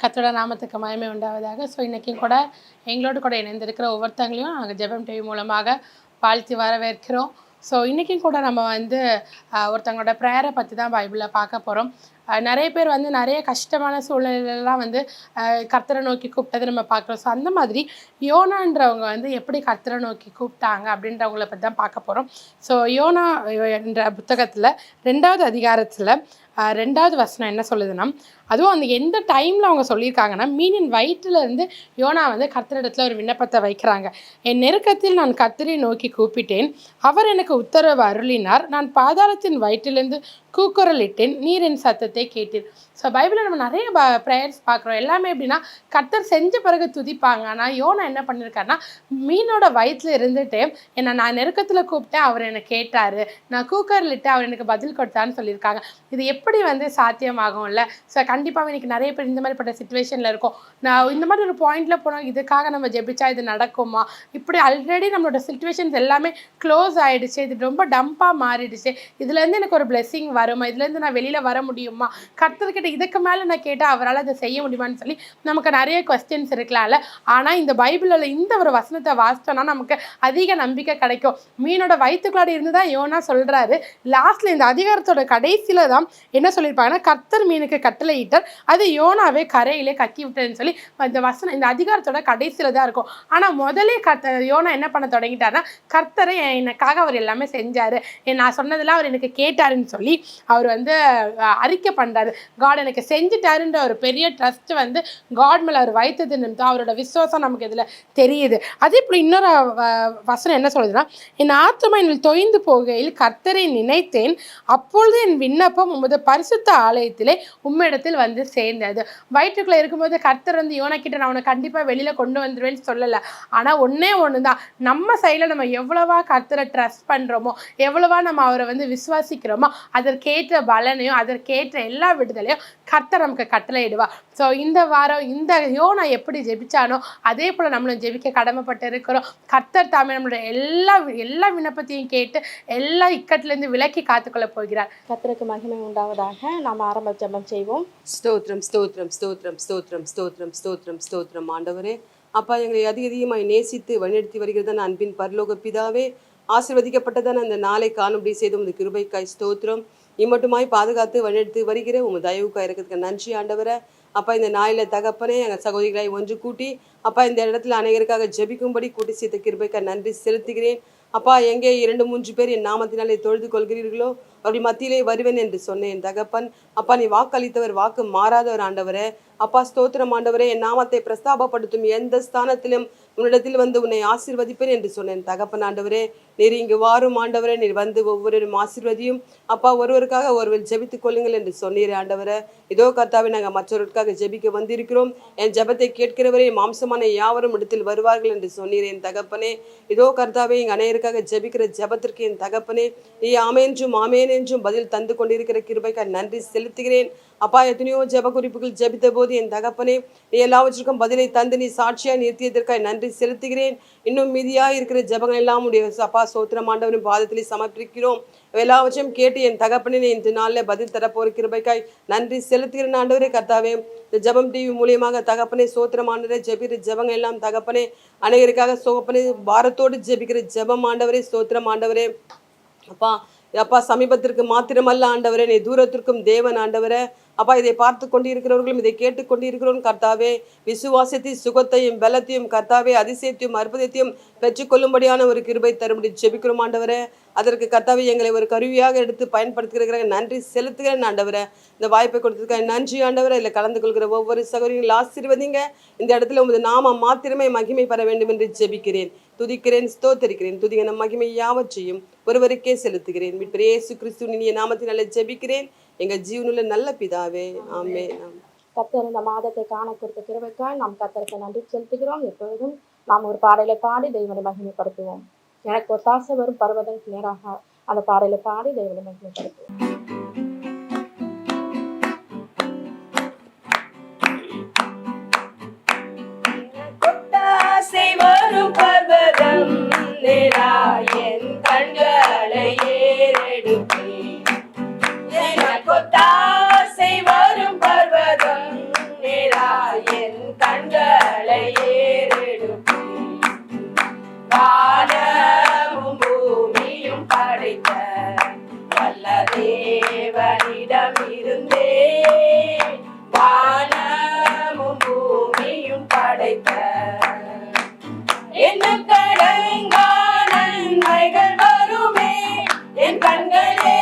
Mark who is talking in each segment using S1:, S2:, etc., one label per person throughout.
S1: கர்த்தரோட நாமத்துக்கு மகிமை உண்டாவதாக. ஸோ இன்றைக்கும் கூட எங்களோடு கூட இணைந்திருக்கிற ஒவ்வொருத்தங்களையும் நாங்கள் ஜெபம் டிவி மூலமாக வாழ்த்தி வரவேற்கிறோம். ஸோ இன்றைக்கும் கூட நம்ம ஒருத்தங்களோட ப்ரேயரை பற்றி தான் பைபிளில் பார்க்க போகிறோம். நிறைய பேர் நிறைய கஷ்டமான சூழ்நிலையிலலாம் கர்த்தரை நோக்கி கூப்பிட்டதை நம்ம பார்க்குறோம். ஸோ அந்த மாதிரி யோனான்றவங்க எப்படி கர்த்தரை நோக்கி கூப்பிட்டாங்க அப்படின்றவங்கள பற்றி தான் பார்க்க போகிறோம். ஸோ யோனா என்ற புத்தகத்தில் 2வது அதிகாரத்தில் 2வது வசனம் என்ன சொல்லுதுன்னா, அதுவும் அந்த எந்த டைமில் அவங்க சொல்லியிருக்காங்கன்னா, மீனின் வயிற்றிலிருந்து யோனா கர்த்தரிடத்தில் ஒரு விண்ணப்பத்தை வைக்கிறாங்க. என் நெருக்கத்தில் நான் கர்த்தரை நோக்கி கூப்பிட்டேன், அவர் எனக்கு உத்தரவு அருளினார். நான் பாதாளத்தின் வயிற்றிலிருந்து கூக்குரலிட்டேன், நீர் என் சத்தத்தை கேட்டீர். ஸோ பைபிளில் நம்ம நிறைய ப்ரேயர்ஸ் பார்க்குறோம். எல்லாமே எப்படின்னா கர்த்தர் செஞ்ச பிறகு துதிப்பாங்க. ஆனால் யோனா என்ன பண்ணியிருக்காருன்னா, மீனோட வயிற்றில் இருந்துட்டு நான் நெருக்கத்தில் கூப்பிட்டேன், அவர் என்னை கேட்டார், நான் கூக்கரலிட்டு அவர் எனக்கு பதில் கொடுத்தான்னு சொல்லியிருக்காங்க. இது எப்படி சாத்தியமாகும்ல? ஸோ கண்டிப்பாக இன்றைக்கி நிறைய பேர் இந்த மாதிரிப்பட்ட சுச்சுவேஷனில் இருக்கும். நான் இந்த மாதிரி ஒரு பாயிண்டில் போனோம், இதுக்காக நம்ம ஜெபிச்சா இது நடக்குமா? இப்படி ஆல்ரெடி நம்மளோட சிச்சுவேஷன்ஸ் எல்லாமே க்ளோஸ் ஆகிடுச்சு, இது ரொம்ப டம்பாக மாறிடுச்சு, இதுலேருந்து எனக்கு ஒரு பிளெஸ்ஸிங் வருமா? இதுலேருந்து நான் வெளியில் வர முடியுமா? கர்த்தர்கிட்ட இதுக்கு மேலே நான் கேட்டால் அவரால் அதை செய்ய முடியுமான்னு சொல்லி நமக்கு நிறைய கொஸ்டின்ஸ் இருக்கலாம்ல. ஆனால் இந்த பைபிளில் இந்த ஒரு வசனத்தை வாசித்தோன்னா நமக்கு அதிக நம்பிக்கை கிடைக்கும். மீனோட வயிற்றுக்குள்ளாடி இருந்து தான் யோனா சொல்கிறாரு. லாஸ்ட்டில் இந்த அதிகாரத்தோட கடைசியில் தான் என்ன சொல்லியிருப்பாங்கன்னா, கர்த்தர் மீனுக்கு கட்டளையிட்டார், அது யோனாவே கரையிலே கக்கி விட்டதுன்னு சொல்லி இந்த வசனம் இந்த அதிகாரத்தோட கடைசியில் தான் இருக்கும். ஆனால் முதலே யோனா என்ன பண்ண தொடங்கிட்டாருன்னா, கர்த்தரை எனக்காக அவர் எல்லாமே செஞ்சார், நான் சொன்னதெல்லாம் அவர் எனக்கு கேட்டாருன்னு சொல்லி அவர் அறிக்கை பண்ணுறாரு. காட் எனக்கு செஞ்சுட்டாருன்ற ஒரு பெரிய ட்ரஸ்ட் காட் மேலே அவர் வைத்தது நிமித்தம் அவரோட விசுவாசம் நமக்கு இதில் தெரியுது. அதே இப்படி இன்னொரு வசனம் என்ன சொல்லுதுன்னா, என் ஆத்துமா என்னில் தொய்ந்து போகையில் கர்த்தரை நினைத்தேன், அப்பொழுது என் விண்ணப்பம் உமது பரிசுத்த ஆலயத்திலே உம்மிடத்தில் சேர்ந்தது. வயிற்றுக்குள்ளே இருக்கும்போது கர்த்தர் யோனா கிட்ட நான் உனக்கு கண்டிப்பாக வெளியில் கொண்டு வந்துடுவேன்னு சொல்லலை. ஆனால் ஒன்றே ஒன்று தான், நம்ம சைடில் நம்ம எவ்வளவா கர்த்தரை ட்ரஸ்ட் பண்ணுறோமோ, எவ்வளவா நம்ம அவரை விசுவாசிக்கிறோமோ, அதற்கேற்ற பலனையும் அதற்கேற்ற எல்லா விடுதலையும் கர்த்தர் நமக்கு கட்டளையிடுவா. ஸோ இந்த வாரம் இந்த யோனா எப்படி ஜெபிச்சானோ அதே போல் நம்மளும் ஜெபிக்க கடமைப்பட்டு இருக்கிறோம். கர்த்தர் தாமே நம்மளுடைய எல்லா விண்ணப்பத்தையும் கேட்டு எல்லா இக்கட்டிலேருந்து விலக்கி காத்துக்கொள்ள போகிறார்.
S2: கர்த்தருக்கு மகிமை உண்டாவதாக. நாம் ஆரம்ப ஜெபம் செய்வோம்.
S3: ஸ்தோத்திரம் ஸ்தோத்திரம் ஸ்தோத்திரம் ஸ்தோத்திரம் ஸ்தோத்திரம் ஸ்தோத்திரம் ஸ்தோத்திரம். ஆண்டவரே அப்பா, எங்களை அதிகமாய் நேசித்து வழிநடத்தி வருகிறதான அன்பின் பரலோக பிதாவே, ஆசீர்வதிக்கப்பட்டதான அந்த நாளை காணும்படி செய்த உமது கிருபைக்காய் ஸ்தோத்திரம். இம்மட்டுமாய் பாதுகாத்து வழிநடத்தி வருகிற உமது தயவுக்காய் இருக்கிறதுக்கு நன்றி ஆண்டவரை. அப்பா, இந்த நாளில் தகப்பனே எங்கள் சகோதரிகளை ஒன்று கூட்டி அப்பா இந்த இடத்துல அநேகருக்காக ஜெபிக்கும்படி கூட்டி சேர்த்த கிருபைக்காய் நன்றி செலுத்துகிறேன். அப்பா, எங்கே 2-3 பேர் என் நாமத்தினாலே தொழுது கொள்கிறீர்களோ அவர்கள் மத்தியிலே வருவேன் என்று சொன்னேன் தகப்பன். அப்பா, நீ வாக்களித்தவர், வாக்கு மாறாதவர் ஆண்டவரே. அப்பா ஸ்தோத்திரம் ஆண்டவரே. என் நாமத்தை பிரஸ்தாபப்படுத்தும் எந்த ஸ்தானத்திலும் உன்னிடத்தில் உன்னை ஆசீர்வதிப்பேன் என்று சொன்னேன் தகப்பன் ஆண்டவரே. நீர் இங்கு வாரும் ஆண்டவரே, நீர் ஒவ்வொருவரும் ஆசீர்வதியும். அப்பா, ஒருவருக்காக ஒருவர் ஜெபித்துக் கொள்ளுங்கள் என்று சொன்னீர் ஆண்டவரே. இதோ கர்த்தாவே, நாங்கள் மற்றவர்களுக்காக ஜெபிக்க வந்திருக்கிறோம். என் ஜெபத்தை கேட்கிறவரே மாம்சமான யாவரும் இடத்தில் வருவார்கள் என்று சொன்னீரேன் தகப்பனே. இதோ கர்த்தாவே, இங்கு அநேகருக்காக ஜெபிக்கிற ஜெபத்திற்கு என் தகப்பனே நீ ஆமேன்றும் ஆமேன் என்றும் பதில் தந்து கொண்டிருக்கிற கிருபைக்காய் நன்றி செலுத்துகிறேன். அப்பா, எத்தனையோ ஜெப குறிப்புகள் ஜெபித்த போது என் தகப்பனே நீ எல்லாவற்றுக்கும் பதிலை தந்து நீ சாட்சியாக நிறுத்தியதற்காக நன்றி செலுத்துகிறேன். இன்னும் மீதியாக இருக்கிற ஜெபங்கள் எல்லாம் உடைய அப்பா சோத்திரம் ஆண்டவரின் பாதத்திலே சமர்ப்பிக்கிறோம். எல்லாவற்றையும் கேட்டு என் தகப்பனே இந்த நாளில் பதில் தரப்போகிற கிருபைக்காய் நன்றி செலுத்துகிறேன் ஆண்டவரே. கர்த்தாவே, இந்த ஜெபம் டிவி மூலியமாக தகப்பனே சோத்திரம் ஆண்டவரே, ஜெபிக்கிற ஜெபங்கள் எல்லாம் தகப்பனே அநேகருக்காக சோகப்பனே பாரத்தோடு ஜெபிக்கிற ஜெபம் ஆண்டவரே, சோத்திரம் ஆண்டவரே. அப்பா சமீபத்திற்கு மாத்திரமல்ல ஆண்டவரே, நீ தூரத்திற்கும் தேவன் ஆண்டவரே. அப்பா, இதை பார்த்து கொண்டிருக்கிறவர்களும் இதை கேட்டு கொண்டிருக்கிறோம் கர்த்தாவே, விசுவாசத்தையும் சுகத்தையும் பலத்தையும் கர்த்தாவே அதிசயத்தையும் அற்புதத்தையும் பெற்றுக்கொள்ளும்படியான ஒரு கிருபை தரும்படி ஜெபிக்கிறோம் ஆண்டவரே. அதற்கு கர்த்தாவே எங்களை ஒரு கருவியாக எடுத்து பயன்படுத்துகிற நன்றி செலுத்துகிறேன் ஆண்டவரே. இந்த வாய்ப்பை கொடுத்ததுக்காக நன்றி ஆண்டவரே. இதில் கலந்து கொள்கிற ஒவ்வொரு சகோதரிகளும் ஆசீர்வதிங்க. இந்த இடத்துல உமது நாமம் மாத்திரமே மகிமை பெற வேண்டும் என்று ஜெபிக்கிறேன், துதிக்கிறேன், ஸ்தோத்தரிக்கிறேன். துதிகன மகிமை யாவற்றையும் ஒருவருக்கே செலுத்துகிறேன். மீட்பர் இயேசு கிறிஸ்துவின் இனிய நாமத்தினாலே ஜெபிக்கிறேன் எங்கள் ஜீவனுள்ள நல்ல பிதாவே, ஆமென்.
S2: கர்த்தர் இந்த மாதத்தை காண கொடுத்த கிருபைக்காய் நாம் கர்த்தருக்கு நன்றி செலுத்துகிறோம். எப்பொழுதும் நாம் ஒரு பாடலை பாடி தெய்வனை மகிமைப்படுத்துவோம். எனக்கு ஒத்தாசை வரும் பர்வதங்களுக்கு நேராக அந்த பாடலை பாடி தெய்வனை மகிமைப்படுத்துவோம்.
S4: வரும் பர்வதம் நேராயன் கண்களை ஏறெடுப்பேன். எனக்கொத்தாசை வரும் பர்வதம் நேராய் என் கண்களை ஏறெடுப்பேன். வானமும் பூமியும் படைத்த வல்ல தேவனிடமிருந்தே, வானமும் பூமியும் படைத்த எண்ணுக்கடங்கா நன்மைகள் வருமே, என் கண்களே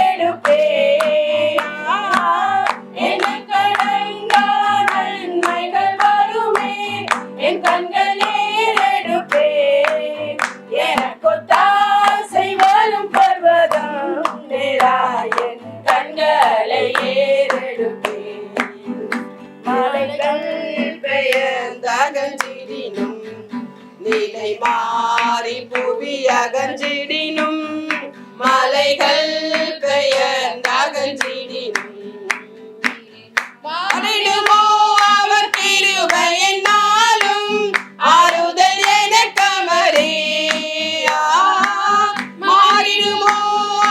S4: எடுப்பேன். எண்ணுக்கடங்கா நன்மைகள் வருமே, என் கண்களே எடுப்பேன். எனக்கொத்தாசை வரும் பர்வதம் நேராய் என் கண்களை ஏறெடுப்பேன். மலைகள்
S3: பெயர்ந்தகன்றிடினும் நிலை மாறி புவி அகன்றிடினும், மலைகள் பெயர்ந்தகன்றிடினும் மாறிடுமோ அவர் கிருபை என்னாலும், ஆறுதல் எனக்கமரே. மாறிடுமோ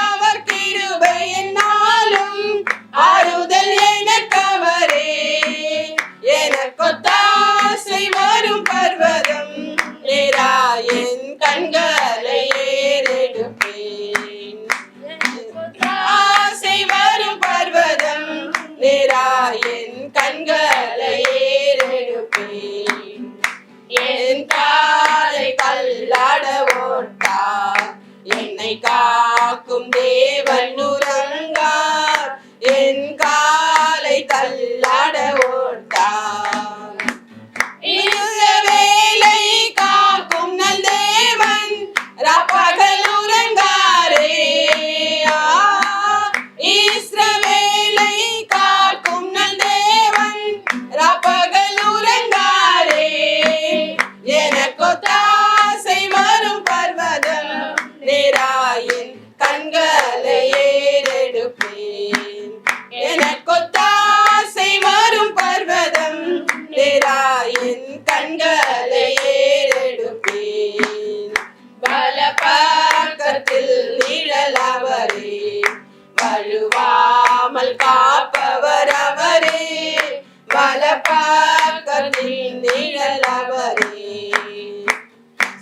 S3: அவர் கிருபை என்னாலும், ஆறுதல் எனக்கமரே. எனக்கொத்தாசை வரும் பர்வதம் நேராய் என் கண்களை ஏறெடுப்பேன். ஆசை வரும் பர்வதம் நேராய் என் கண்களை ஏறெடுப்பேன். என் காலை தள்ளாட ஓட்டார், என்னை காக்கும் தேவன் உறங்கார். என் காலை தள்ளாட ஓட்டார், இஸ்ரவேலை காக்கும் நல் தேவன் ராப்பகல் உறங்காரே. இஸ்ரவேலை காக்கும் நல் தேவன் ராப்பகல் உறங்காரே. எனக்கொத்தாசை வரும் பர்வதம் நேராய் என் கண்களை ஏறெடுப்பேன். எனக்கொத்தாசை வரும் பர்வதம் நேராய் என் கண்களை ஏறெடுப்பேன். பலபக்கத்தில் நிழலவரே, வழுவாமல் காப்பவர் அவரே. பலபக்கத்தில் நிழலவரே,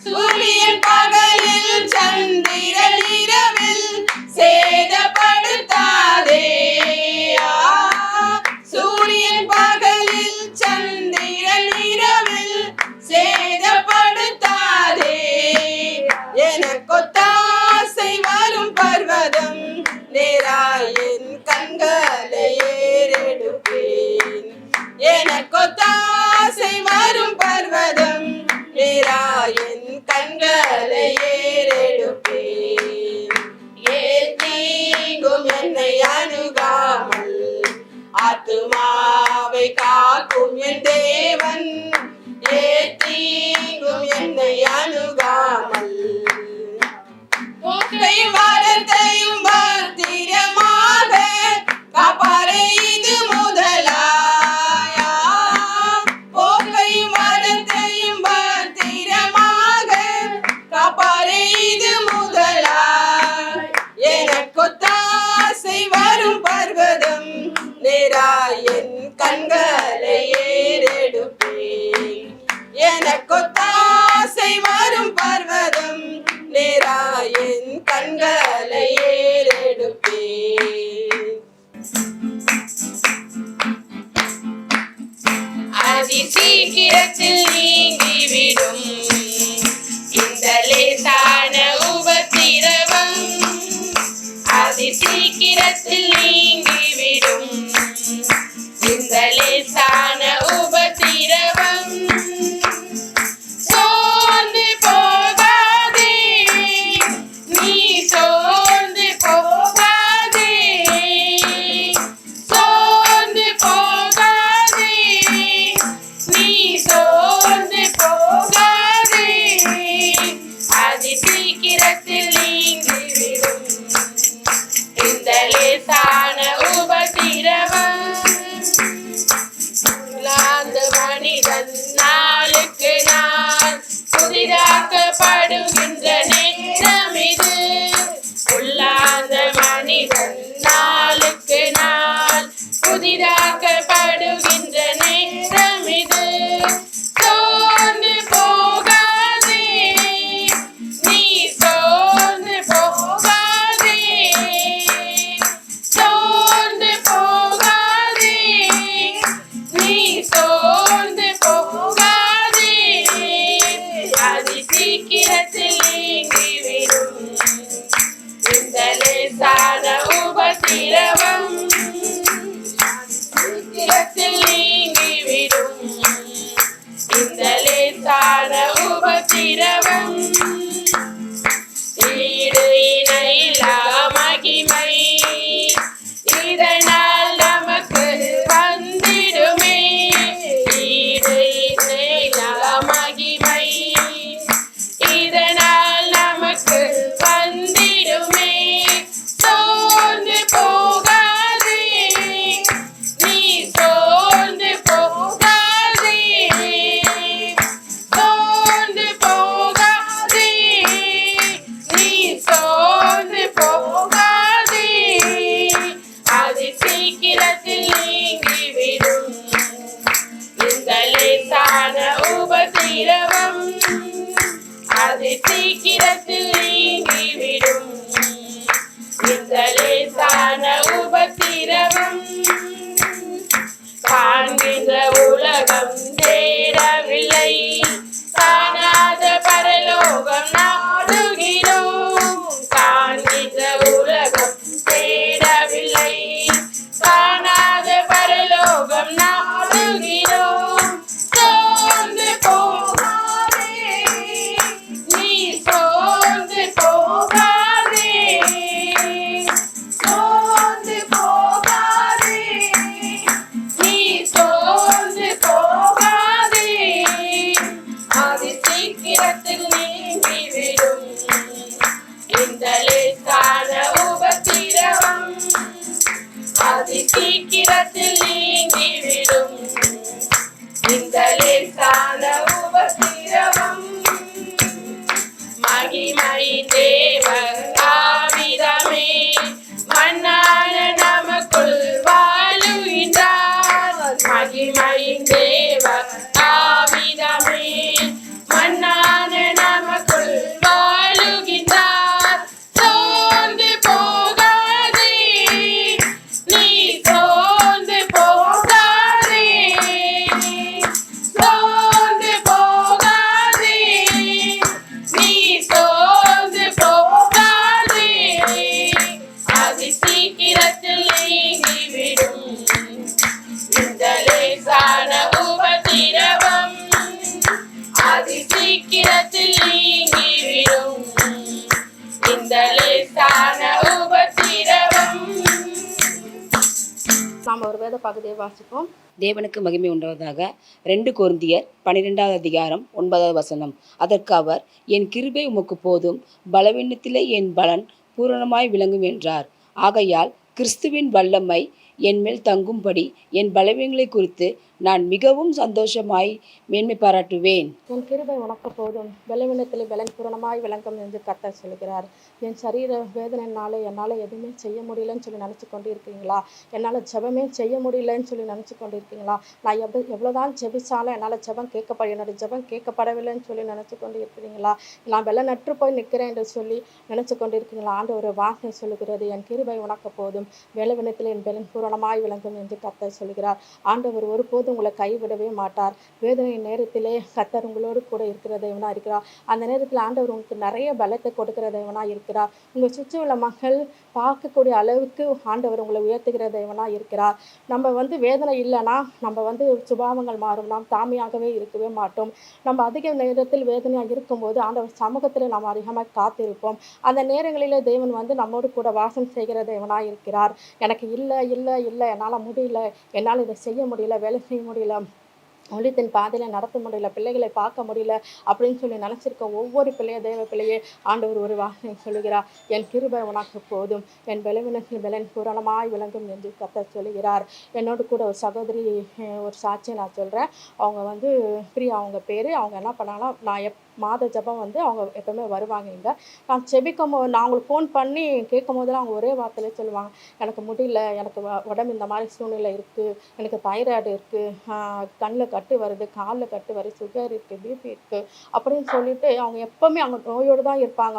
S3: சூரியன் பகலில் சந்திரன் இரவில் சேதப்படுத்தாதே. சூரியன் பகலில் சந்திரன் இரவில் சேதப்படுத்தாதே. எனக்கொத்தாசை வரும் பர்வதம் நேராய் என் கண்களை ஏறெடுப்பேன். எனக்கொத்தாசை வரும் பர்வதம் நேராய் என் கண்களை ஏறெடுப்பேன். ஏத்தீங்கும் என்னை அணுகாமல் ஆத்துமாவை காக்கும் என் தேவன். ஏத்தீங்கும் என்னை அணுகாமல் போக்கையும் வாரத்தையும் பத்திரமாக காப்பாரே இது முதலாயா. போக்கையும் வாரத்தையும் பத்திரமாக காப்பாரே இது முதலாய். எனக்கொத்தாசை வரும் பர்வதம் நேராய் என் கண்களை ஏறெடுப்பேன். எனக்கொத்தாசை வரும் பர்வதம் நேராய் என் கண்களை ஏறெடுப்பேன்.
S4: அதி சீக்கிரத்தில் நீங்கிவிடும் இந்த லேசான உபத்திரவம். அதி சீக்கிரத்தில் நீங்கிவிடும் இந்த லேசான உபத்திரவம். சோர்ந்து போகாதே, நீ சோர்ந்து போகாதே. சோர்ந்து போகாதே, நீ சோர்ந்து போகாதே. அதி சீக்கிரத்தில் நீங்கிவிடும் இந்த லேசான உபத்திரவம். சோர்ந்து போகாதே, அது சீக்கிரத்தில் நீங்கிவிடும். இந்த லேசான உபத்திரவம் சீக்கிரத்தில் நீங்கிவிடும். இந்த லேசான உபத்திரவம் ஈடு இணையில்லா மகிமை இதனால் நமக்கு வந்திடுமே. ஈடு இணையில்லா மகிமை இதனால் நமக்கு வந்திடுமே. சோர்ந்து போகாதே, நீ சோர்ந்து போகாதே, சோர்ந்து போகாதே, நீ சோர்ந்து போகாதே, அது சீக்கிரத்தில் நீங்கிவிடும். இந்த லேசான உபத்திரவம் அது சீக்கிரத்தில் நீங்கிவிடும். இந்த லேசான உபத்திரவம் காண்கின்ற உலகம் தேடவில்லை, காணாத பரலோகம் நாடுகிறோம். காண்கின்ற உலகம் தேடவில்லை, காணாத பரலோகம் நாடுகிறோம். சோர்ந்து போகாதே, நீ சோர்ந்து போகாதே, சோர்ந்து போகாதே, நீ சோர்ந்து போகாதே, அது சீக்கிரத்தில் நீங்கிவிடும். இந்த லேசான உபத்திரவம் அது சீக்கிரத்தில் நீங்கிவிடும். இந்த லேசான உபத்திரவம் மகிமையின் தேவன் ஆவிதமே மன்னான நமக்குள் வாழுகின்றார். மகிமையின் தேவன் ஆவிதமே மன்னான நமக்குள் வாழுகின்றார். சோர்ந்து போகாதே, நீ சோர்ந்து போகாதே, சோர்ந்து போகாதே, நீ சோர்ந்து போகாதே, அது சீக்கிரத்தில் நீங்கிவிடும். இந்த லேசான உபத்திரவம் அது சீக்கிரத்தில் நீங்கிவிடும். இந்த லேசான உபத்திரவம்.
S2: நாம் ஒரு வேத பகுதியை வாசிப்போம்.
S5: தேவனுக்கு மகிமை உண்டாவதாக. 2 கொரிந்தியர் 12வது அதிகாரம் 9வது வசனம். அதற்கு அவர், என் கிருபை உமக்கு போதும், பலவீனத்திலே என் பலன் பூரணமாய் விளங்கும் என்றார். ஆகையால் கிறிஸ்துவின் வல்லமை என்மேல் தங்கும்படி என் பலவீனங்களை குறித்து நான் மிகவும் சந்தோஷமாய் மேன்மை பாராட்டுவேன்.
S2: என் கிருபை உனக்கு போதும், பலவீனத்தில் பலன் பூரணமாய் விளங்கும் என்று கர்த்தர் சொல்கிறார். என் சரீர வேதனைனாலே என்னால் எதுவுமே செய்ய முடியலன்னு சொல்லி நினச்சி கொண்டு இருக்கீங்களா? என்னால் ஜெபமே செய்ய முடியலன்னு சொல்லி நினச்சி கொண்டு இருக்கீங்களா? நான் எவ்வளோதான் ஜெபிச்சாலும் என்னால் என்னோட ஜெபம் கேட்கப்படவில்லைன்னு சொல்லி நினச்சி கொண்டு இருக்கிறீங்களா? நான் பலனற்று போய் நிற்கிறேன் என்று சொல்லி நினச்சி கொண்டு இருக்கீங்களா? ஒரு வார்த்தை சொல்லுகிறது, என் கிருபை உனக்கு போதும், பலவீனத்தில் என் பலன் பூரணமாய் விளங்கும் என்று கர்த்தர் சொல்கிறார். ஆண்டவர் ஒருபோதும் உங்களை கைவிடவே மாட்டார். வேதனை நேரத்திலே கர்த்தர் உங்களோடு கூட இருக்கிற தேவனா இருக்கிறார். அந்த நேரத்தில் ஆண்டவர் உங்களுக்கு நிறைய பலத்தை கொடுக்கிற தேவனா இருக்கிறார். உங்கள் சுற்றி உள்ள மக்கள் பார்க்கக்கூடிய அளவுக்கு ஆண்டவர் உங்களை உயர்த்துகிற தேவனா இருக்கிறார். நம்ம வேதனை இல்லைன்னா நம்ம சுபாவங்கள் மாறும், நாம் தாமியாகவே இருக்கவே மாட்டோம். நம்ம அதிக நேரத்தில் வேதனையாக இருக்கும்போது ஆண்டவர் சமூகத்தில் நாம் அதிகமாக காத்திருப்போம். அந்த நேரங்களிலே தேவன் நம்மோடு கூட வாசம் செய்கிற தேவனா இருக்கிறார். எனக்கு இல்லை இல்லை இல்லை, என்னால் முடியல, என்னால் இதை செய்ய முடியல, வேலை செய்ய முடியல, ஒளித்தின் பாதையில் நடத்த முடியல, பிள்ளைகளை பார்க்க முடியல அப்படின்னு சொல்லி நினச்சிருக்க ஒவ்வொரு தேவ பிள்ளையே ஆண்டவர் ஒரு வார்த்தை சொல்லுகிறார், என் கிருபை உனக்கு போதும், என் பலவீனத்தில் பலன் பூரணமாய் விளங்கும் என்று கர்த்தர் சொல்லுகிறார். என்னோடு கூட ஒரு சகோதரி ஒரு சாட்சியை நான் சொல்கிறேன். அவங்க பிரியா அவங்க பேர். அவங்க என்ன பண்ணாங்கன்னா, நான் மாத ஜெபம் வந்து அவங்க எப்பவுமே வருவாங்க இங்கே. நான் செபிக்கும் போது நான் அவங்களுக்கு ஃபோன் பண்ணி கேட்கும் போதெல்லாம் அவங்க ஒரே வார்த்தையிலே சொல்லுவாங்க, எனக்கு முடியல, எனக்கு உடம்பு இந்த மாதிரி சூழ்நிலை இருக்குது, எனக்கு தைராய்டு இருக்குது, கண்ணில் கட்டு வருது, காலில் கட்டு வருது, சுகர் இருக்குது, பிபி இருக்குது அப்படின்னு சொல்லிட்டு அவங்க எப்போவுமே அவங்க நோயோடு தான் இருப்பாங்க.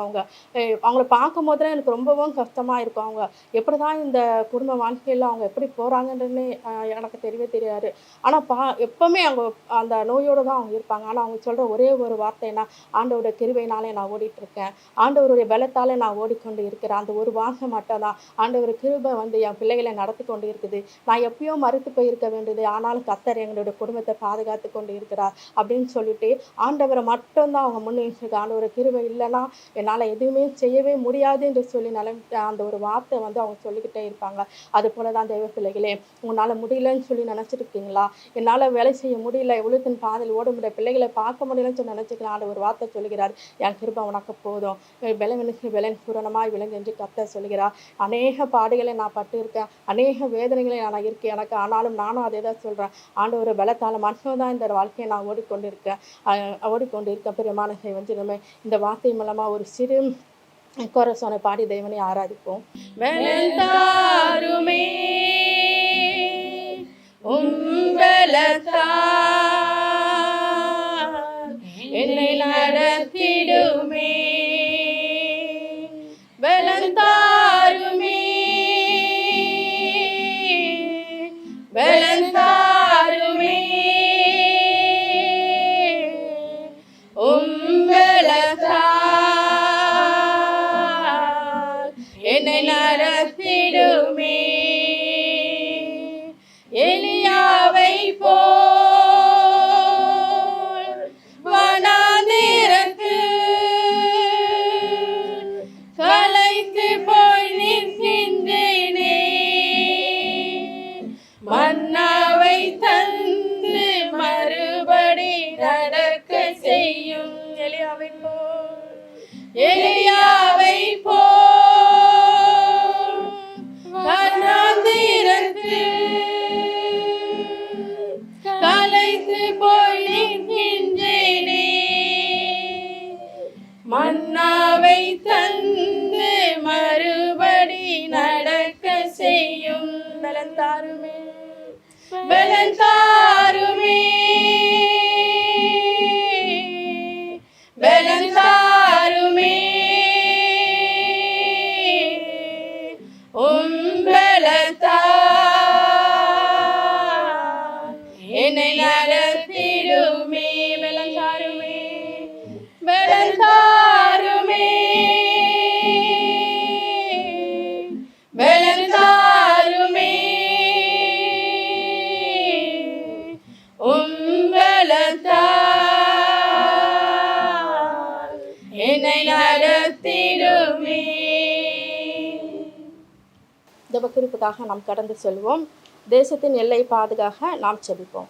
S2: அவங்கள பார்க்கும் போதெல்லாம் எனக்கு ரொம்பவும் கஷ்டமாக இருக்கும். அவங்க எப்படி தான் இந்த குடும்ப வாழ்க்கையில் அவங்க எப்படி போகிறாங்கன்றதுன்னு எனக்கு தெரியவே தெரியாது. ஆனால் எப்போவுமே அவங்க அந்த நோயோடு தான் அவங்க இருப்பாங்க. ஆனால் அவங்க சொல்கிற ஒரே ஒரு வார்த்தைன்னா, ஆண்டவருடைய கிருபையினாலே நான் ஓடிட்டுருக்கேன், ஆண்டவருடைய பலத்தாலே நான் ஓடிக்கொண்டு இருக்கிறேன். அந்த ஒரு வார்த்தை மட்டும் தான், ஆண்டவர் கிருபை வந்து என் பிள்ளைகளை நடத்தி கொண்டு இருக்குது, நான் எப்பயோ மறுத்து போயிருக்க வேண்டியது, ஆனாலும் கர்த்தர் எங்களுடைய குடும்பத்தை பாதுகாத்து கொண்டு இருக்கிறார் அப்படின்னு சொல்லிட்டு ஆண்டவரை மட்டும்தான் அவங்க முன்னேற்றிருக்க. ஆண்டவர் கிருபை இல்லைன்னா என்னால் எதுவுமே செய்யவே முடியாது என்று சொல்லி அந்த ஒரு வார்த்தை வந்து அவங்க சொல்லிக்கிட்டே இருப்பாங்க. அது போல தான் தெய்வ பிள்ளைகளே, உங்களால் முடியலன்னு சொல்லி நினச்சிட்டு இருக்கீங்களா? என்னால் வேலை செய்ய முடியல, எவ்வளோத்தின் பாதையில் ஓட முடியல, பிள்ளைகளை பார்க்க முடியலன்னு சொல்லி நினச்சிக்கலாம். ஆண்டு ஒரு வார்த்தை சொல்லுகிறார், என் கிருபை உனக்கு போதும், பலவனுக்கு பலன் பூரணமாய் விளங்கு என்று கர்த்தர் சொல்லுகிறார். அநேக பாடுகளை நான் பட்டு இருக்கேன், அநேக வேதனைகளை நான் இருக்கேன் எனக்கு, ஆனாலும் நானும் அதே தான் சொல்கிறேன், ஆண்டவர் பலத்தால் மட்டும் தான் இந்த வாழ்க்கையை நான் ஓடிக்கொண்டிருக்கேன். பிரியமான செய்வஞ்சிரமே, இந்த வார்த்தை மூலமாக ஒரு சிறு கோரசோனை பாடி தேவனை ஆராதிப்போம்.
S4: வெலந்தாருமே உம்பலத்தால் என்னை நடத்திடுமே, வெலந்தாருமே வெலந்தாருமே உம்பலத்தால் என்னை நடத்திடுமே. எலியாவை போல் வனாந்திரத்தில் கலைத்து போய் நிற்கின்றேனே, மன்னாவை தந்து மறுபடி நடக்க செய்யும். எலியாவை போல் வனாந்திரத்தில் கலைத்து போய் நிற்கின்றேனே, மன்னாவை தந்து மறுபடி நடக்க செய்யும். பலன் தாருமே, பலன் தாருமே, பலன் தாருமே உம்பலத்தால் என்னை நடத்திடுமே. பலன் தாருமே, பலன் தாருமே, பலன் தாருமே உம்பலத்தால் என்னை நடத்திடுமே.
S2: ஜெபக்குறிப்புக்காக நாம் கடந்து செல்வோம். தேசத்தின் எல்லை பாதுகாக்க நாம் செபிப்போம்.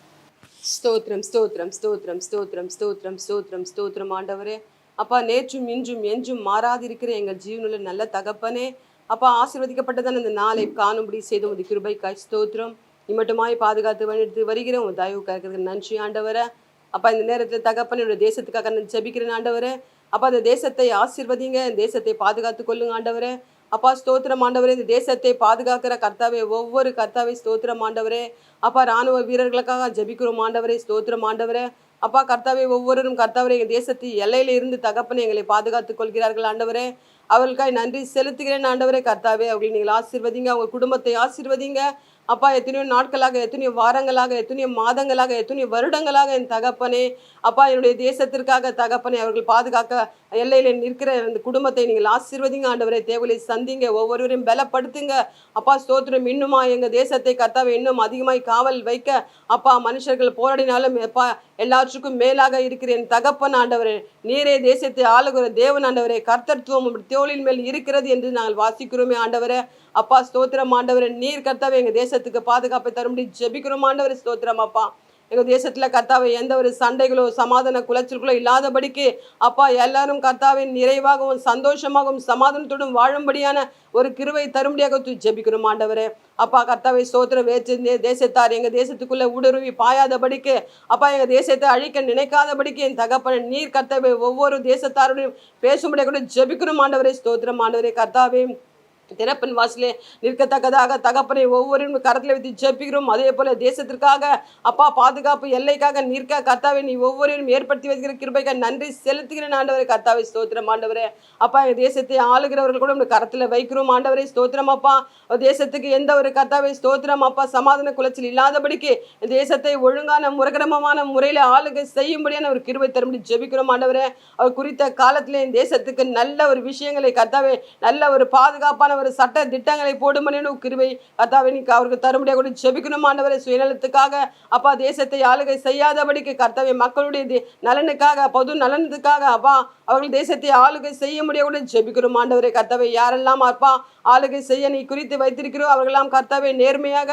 S3: ஸ்தோத்திரம் ஸ்தோத்திரம் ஸ்தோத்திரம் ஸ்தோத்திரம் ஸ்தோத்திரம் ஸ்தோத்திரம் ஸ்தோத்திரம் ஆண்டவரே. அப்பா, நேற்றும் இன்றும் என்றும் மாறாதிருக்கிற எங்கள் ஜீவனுள்ள நல்ல தகப்பனே, அப்பா, ஆசீர்வதிக்கப்பட்டதான் இந்த நாளை காணும்படி செய்த உமது கிருபைக்காய் ஸ்தோத்திரம். இம்மட்டுமாய் பாதுகாத்து வழிநடத்தி வருகிற உங்கள் தயவுக்காக இருக்கிறது நன்றி ஆண்டவரே. அப்பா, இந்த நேரத்தில் தகப்பனுடைய தேசத்துக்காக நான் ஜெபிக்கிறேன் ஆண்டவரே. அப்பா, இந்த தேசத்தை ஆசீர்வதிங்க, இந்த தேசத்தை பாதுகாத்து கொள்ளுங்க ஆண்டவரே. அப்பா, ஸ்தோத்திரம் ஆண்டவரே. இந்த தேசத்தை பாதுகாக்கிற கர்த்தாவே, ஒவ்வொரு கர்த்தாவே ஸ்தோத்திரம் ஆண்டவரே. அப்பா, இராணுவ வீரர்களுக்காக ஜெபிக்கிறோம் ஆண்டவரே, ஸ்தோத்திரம் ஆண்டவரே. அப்பா கர்த்தாவே, ஒவ்வொருவரும் கர்த்தாவரே எங்கள் தேசத்து எல்லையில இருந்து தகப்பனை எங்களை பாதுகாத்துக் கொள்கிறார்கள் ஆண்டவரே. அவர்களுக்காய் நன்றி செலுத்துகிறேன் ஆண்டவரே. கர்த்தாவே, அவர்களை நீங்கள் ஆசீர்வதிங்க, அவங்க குடும்பத்தை ஆசீர்வதிங்க. அப்பா, எத்தனையோ நாட்களாக, எத்தனையோ வாரங்களாக, எத்தனையோ மாதங்களாக, எத்தனையோ வருடங்களாக என் தகப்பனே, அப்பா, என்னுடைய தேசத்திற்காக தகப்பனை அவர்கள் பாதுகாக்க எல்லையில் இருக்கிற இந்த குடும்பத்தை நீங்கள் ஆசீர்வதிங்க ஆண்டவரே. தேவலை சந்திங்க, ஒவ்வொருவரையும் பலப்படுத்துங்க அப்பா. ஸ்தோத்திரம். இன்னுமா எங்கள் தேசத்தை கர்த்தாவே இன்னும் அதிகமாய் காவல் வைக்க அப்பா, மனுஷர்கள் போராடினாலும் அப்பா, எல்லாற்றுக்கும் மேலாக இருக்கிறேன் தகப்பன் ஆண்டவரே. நீரே தேசத்தை ஆளுகிற தேவன் ஆண்டவரே. கர்த்தத்துவம் தோளின் மேல் இருக்கிறது என்று நாங்கள் வாசிக்கிறோமே ஆண்டவரே. அப்பா, ஸ்தோத்திரம் ஆண்டவரே. நீர் கர்த்தாவே எங்கள் தேசத்துக்கு பாதுகாப்பை தரும்படி ஜெபிக்கிறோம் ஆண்டவரே. ஸ்தோத்திரம் அப்பா. எங்கள் தேசத்தில் கர்த்தாவே எந்த ஒரு சண்டைகளோ சமாதான குலைச்சல்களோ இல்லாதபடிக்கு அப்பா எல்லாரும் கர்த்தாவே நிறைவாகவும் சந்தோஷமாகவும் சமாதானத்தோடும் வாழும்படியான ஒரு கிருபை தரும்படியாக ஜெபிக்கிறோம் ஆண்டவரே. அப்பா கர்த்தாவே ஸ்தோத்திரம். வேற்று தேசத்தார் எங்கள் தேசத்துக்குள்ளே ஊடுருவி பாயாதபடிக்கு அப்பா எங்கள் தேசத்தை அழிக்க நினைக்காதபடிக்கு என் தகப்பன் நீர் கர்த்தாவே ஒவ்வொரு தேசத்தாருடையும் பேசும்படியாக கூட ஜெபிக்கிறோம் ஆண்டவரே. ஸ்தோத்திரம் ஆண்டவரே. கர்த்தாவே திறப்பின் வாசலே நிற்கத்தக்கதாக தகப்பனை ஒவ்வொரு கரத்தில் வைத்து ஜெபிக்கிறோம். அதே போல தேசத்திற்காக அப்பா பாதுகாப்பு எல்லைக்காக நிற்க கர்த்தாவை நீ ஒவ்வொருவரும் ஏற்படுத்தி வைக்கிற கிருபைக்கு நன்றி செலுத்துகிறேன் ஆண்டவரே. கர்த்தாவை ஸ்தோத்திரம் ஆண்டவரே. அப்பா எங்கள் தேசத்தை ஆளுகிறவர்கள் கூட கரத்தில் வைக்கிறோம் ஆண்டவரே. ஸ்தோத்திரம் அப்பா. தேசத்துக்கு எந்த ஒரு கர்த்தாவை ஸ்தோத்திரம் அப்பா சமாதான குலைச்சல் இல்லாதபடிக்கு தேசத்தை ஒழுங்கான முறைக்கிரமமான முறையில் ஆளுகை செய்யும்படியான ஒரு கிருபை தரும்படி ஜெபிக்கிறோம் ஆண்டவரே. அவர் குறித்த காலத்திலே தேசத்துக்கு நல்ல ஒரு விஷயங்களை கர்த்தாவே நல்ல ஒரு பாதுகாப்பான ஒரு சட்ட திட்டங்களை போடும்படியான கிருபை கர்த்தாவே நீ அவருக்கு தரும்படியாக கூட ஜெபிக்கணும் ஆண்டவரே. சுயநலத்துக்காக அப்பா தேசத்தை ஆளுகை செய்யாதபடிக்கு கர்த்தாவே மக்களுடைய நலனுக்காக பொது நலனுக்காக அப்பா அவர்கள் தேசத்தை ஆளுகை செய்ய முடிய கூட ஜெபிக்கிறோம் ஆண்டவரே. கர்த்தாவே யாரெல்லாம் அப்பா ஆளுகை செய்ய நீ குறித்து வைத்திருக்கிறோம் அவர்களெல்லாம் கர்த்தாவே நேர்மையாக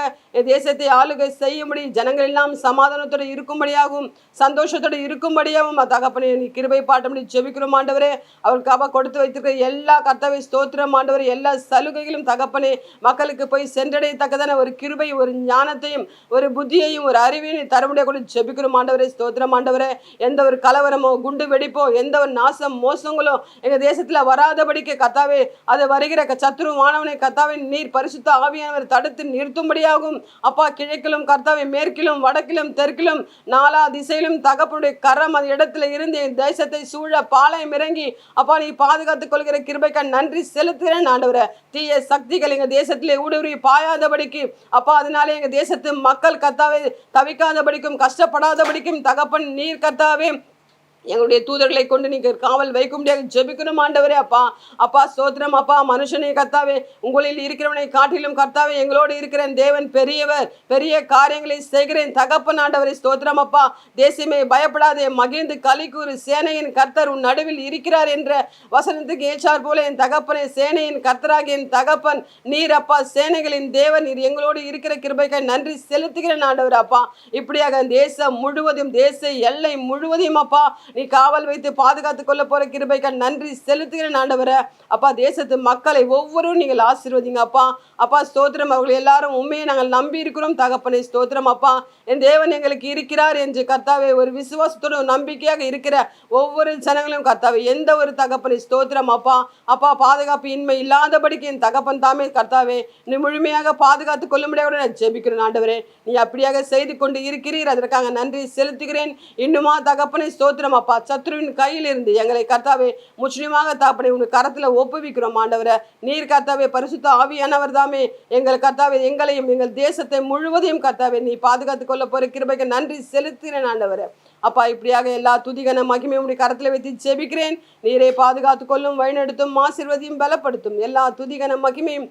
S3: தேசத்தை ஆளுகை செய்ய முடியும். ஜனங்கள் எல்லாம் சமாதானத்தோடு இருக்கும்படியாகவும் சந்தோஷத்தோடு இருக்கும்படியாகவும் தகப்பனே நீ கிருபை பாட்டபடி ஜெபிக்கிறோம் ஆண்டவரே. அவர்களுக்காக கொடுத்து வைத்திருக்கிற எல்லா கர்த்தாவே ஸ்தோத்திரம் ஆண்டவரே. எல்லா சலுகைகளும் தகப்பனே மக்களுக்கு போய் சென்றடையத்தக்கதான ஒரு கிருபை ஒரு ஞானத்தையும் ஒரு புத்தியையும் ஒரு அறிவையும் தரமுடிய கூட ஜெபிக்கிறோம் ஆண்டவரே. ஸ்தோத்திரம் ஆண்டவரே. எந்த ஒரு கலவரமோ குண்டு வெடிப்போ எந்த ஒரு நாசம் மோசங்களோ எங்கள் தேசத்தில் வராதபடிக்கு கர்த்தாவே அது வருகிற சத்துரு மாணவனை கர்த்தாவே நீர் பரிசுத்த ஆவியானவர் தடுத்து நிறுத்தும்படியாகும். அப்பா கிழக்கிலும் கர்த்தாவே மேற்கிலும் வடக்கிலும் தெற்கிலும் நாலா திசையிலும் தகப்பனுடைய கரம் அது இடத்துல இருந்து என் தேசத்தை சூழ பாளையம் இறங்கி அப்பா நீ பாதுகாத்துக் கொள்கிற கிருபைக்கு நன்றி செலுத்துகிறேன் ஆண்டவரே. தீய சக்திகள் எங்க தேசத்திலே ஊடுருவி பாயாதபடிக்கு அப்பா அதனாலே எங்க தேசத்து மக்கள் கர்த்தாவே தவிக்காதபடிக்கும் கஷ்டப்படாதபடிக்கும் தகப்பன் நீர் கர்த்தாவே எங்களுடைய தூதர்களை கொண்டு நீங்கள் காவல் வைக்க முடியாது ஜெபிக்கணும் ஆண்டவரே. அப்பா அப்பா ஸ்தோத்திரம் அப்பா. மனுஷனை கர்த்தாவே உங்களில் இருக்கிறவனை காட்டிலும் கர்த்தாவே எங்களோடு இருக்கிற தேவன் பெரியவர் பெரிய காரியங்களை செய்கிறேன் தகப்பன் ஆண்டவரை. ஸ்தோத்திரம் அப்பா. தேசமே பயப்படாதே மகிழ்ந்து கலிக்கூறு சேனையின் கர்த்தர் உன் நடுவில் இருக்கிறார் என்ற வசனத்துக்கு ஏற்றார் போல என் தகப்பனை சேனையின் கர்த்தராகிய என் தகப்பன் நீர் அப்பா சேனைகளின் தேவன் நீர் எங்களோடு இருக்கிற கிருபைக்கு நன்றி செலுத்துகிறேன் ஆண்டவர். அப்பா இப்படியாக தேசம் முழுவதும் தேச எல்லை முழுவதையும் அப்பா நீ காவல் வைத்து பாதுகாத்துக் கொள்ள போற கிருபைக்கு நன்றி செலுத்துகிறேன் ஆண்டவரே. அப்பா தேசத்து மக்களை ஒவ்வொருவரும் நீங்கள் ஆசீர்வதிங்க அப்பா. அப்பா ஸ்தோத்திரம். அவர்கள் எல்லாரும் உண்மையை நாங்கள் நம்பி இருக்கிறோம் தகப்பனை. ஸ்தோத்திரம் அப்பா. என் தேவன் எங்களுக்கு இருக்கிறார் என்று கர்த்தாவே ஒரு விசுவாசத்தோடு நம்பிக்கையாக இருக்கிற ஒவ்வொரு ஜனங்களும் கர்த்தாவே எந்த ஒரு தகப்பனை ஸ்தோத்திரம் அப்பா. அப்பா பாதுகாப்பு இன்மை இல்லாதபடிக்கு என் தகப்பன் தாமே கர்த்தாவே நீ முழுமையாக பாதுகாத்துக் கொள்ள முடியாத நான் ஜெபிக்கிறேன் ஆண்டவரே. நீ அப்படியாக செய்து கொண்டு இருக்கிறீர் அதற்காக நன்றி செலுத்துகிறேன். இன்னுமா தகப்பனை ஸ்தோத்திரம் அப்பா. சத்ருவின் கையில் இருந்து எங்களை கர்த்தாவே முற்றிலுமாக தாப்பனை உன் கரத்தில் ஒப்புவிக்கிறோம் ஆண்டவரை. நீர் கர்த்தாவே பரிசுத்த ஆவியானவர் தாமே எங்கள் கர்த்தாவே எங்களையும் எங்கள் தேசத்தை முழுவதையும் கர்த்தாவே நீ பாதுகாத்துக் கொள்ள போற கிருபைக்கு நன்றி செலுத்தினேன் ஆண்டவரை. அப்பா இப்படியாக எல்லா துதிகன மகிமையும் உடைய கரத்தில் வைத்து ஜெபிக்கிறேன். நீரை பாதுகாத்துக் கொள்ளும் வழிநடத்தும் ஆசீர்வதியும் பலப்படுத்தும் எல்லா துதிகன மகிமையும்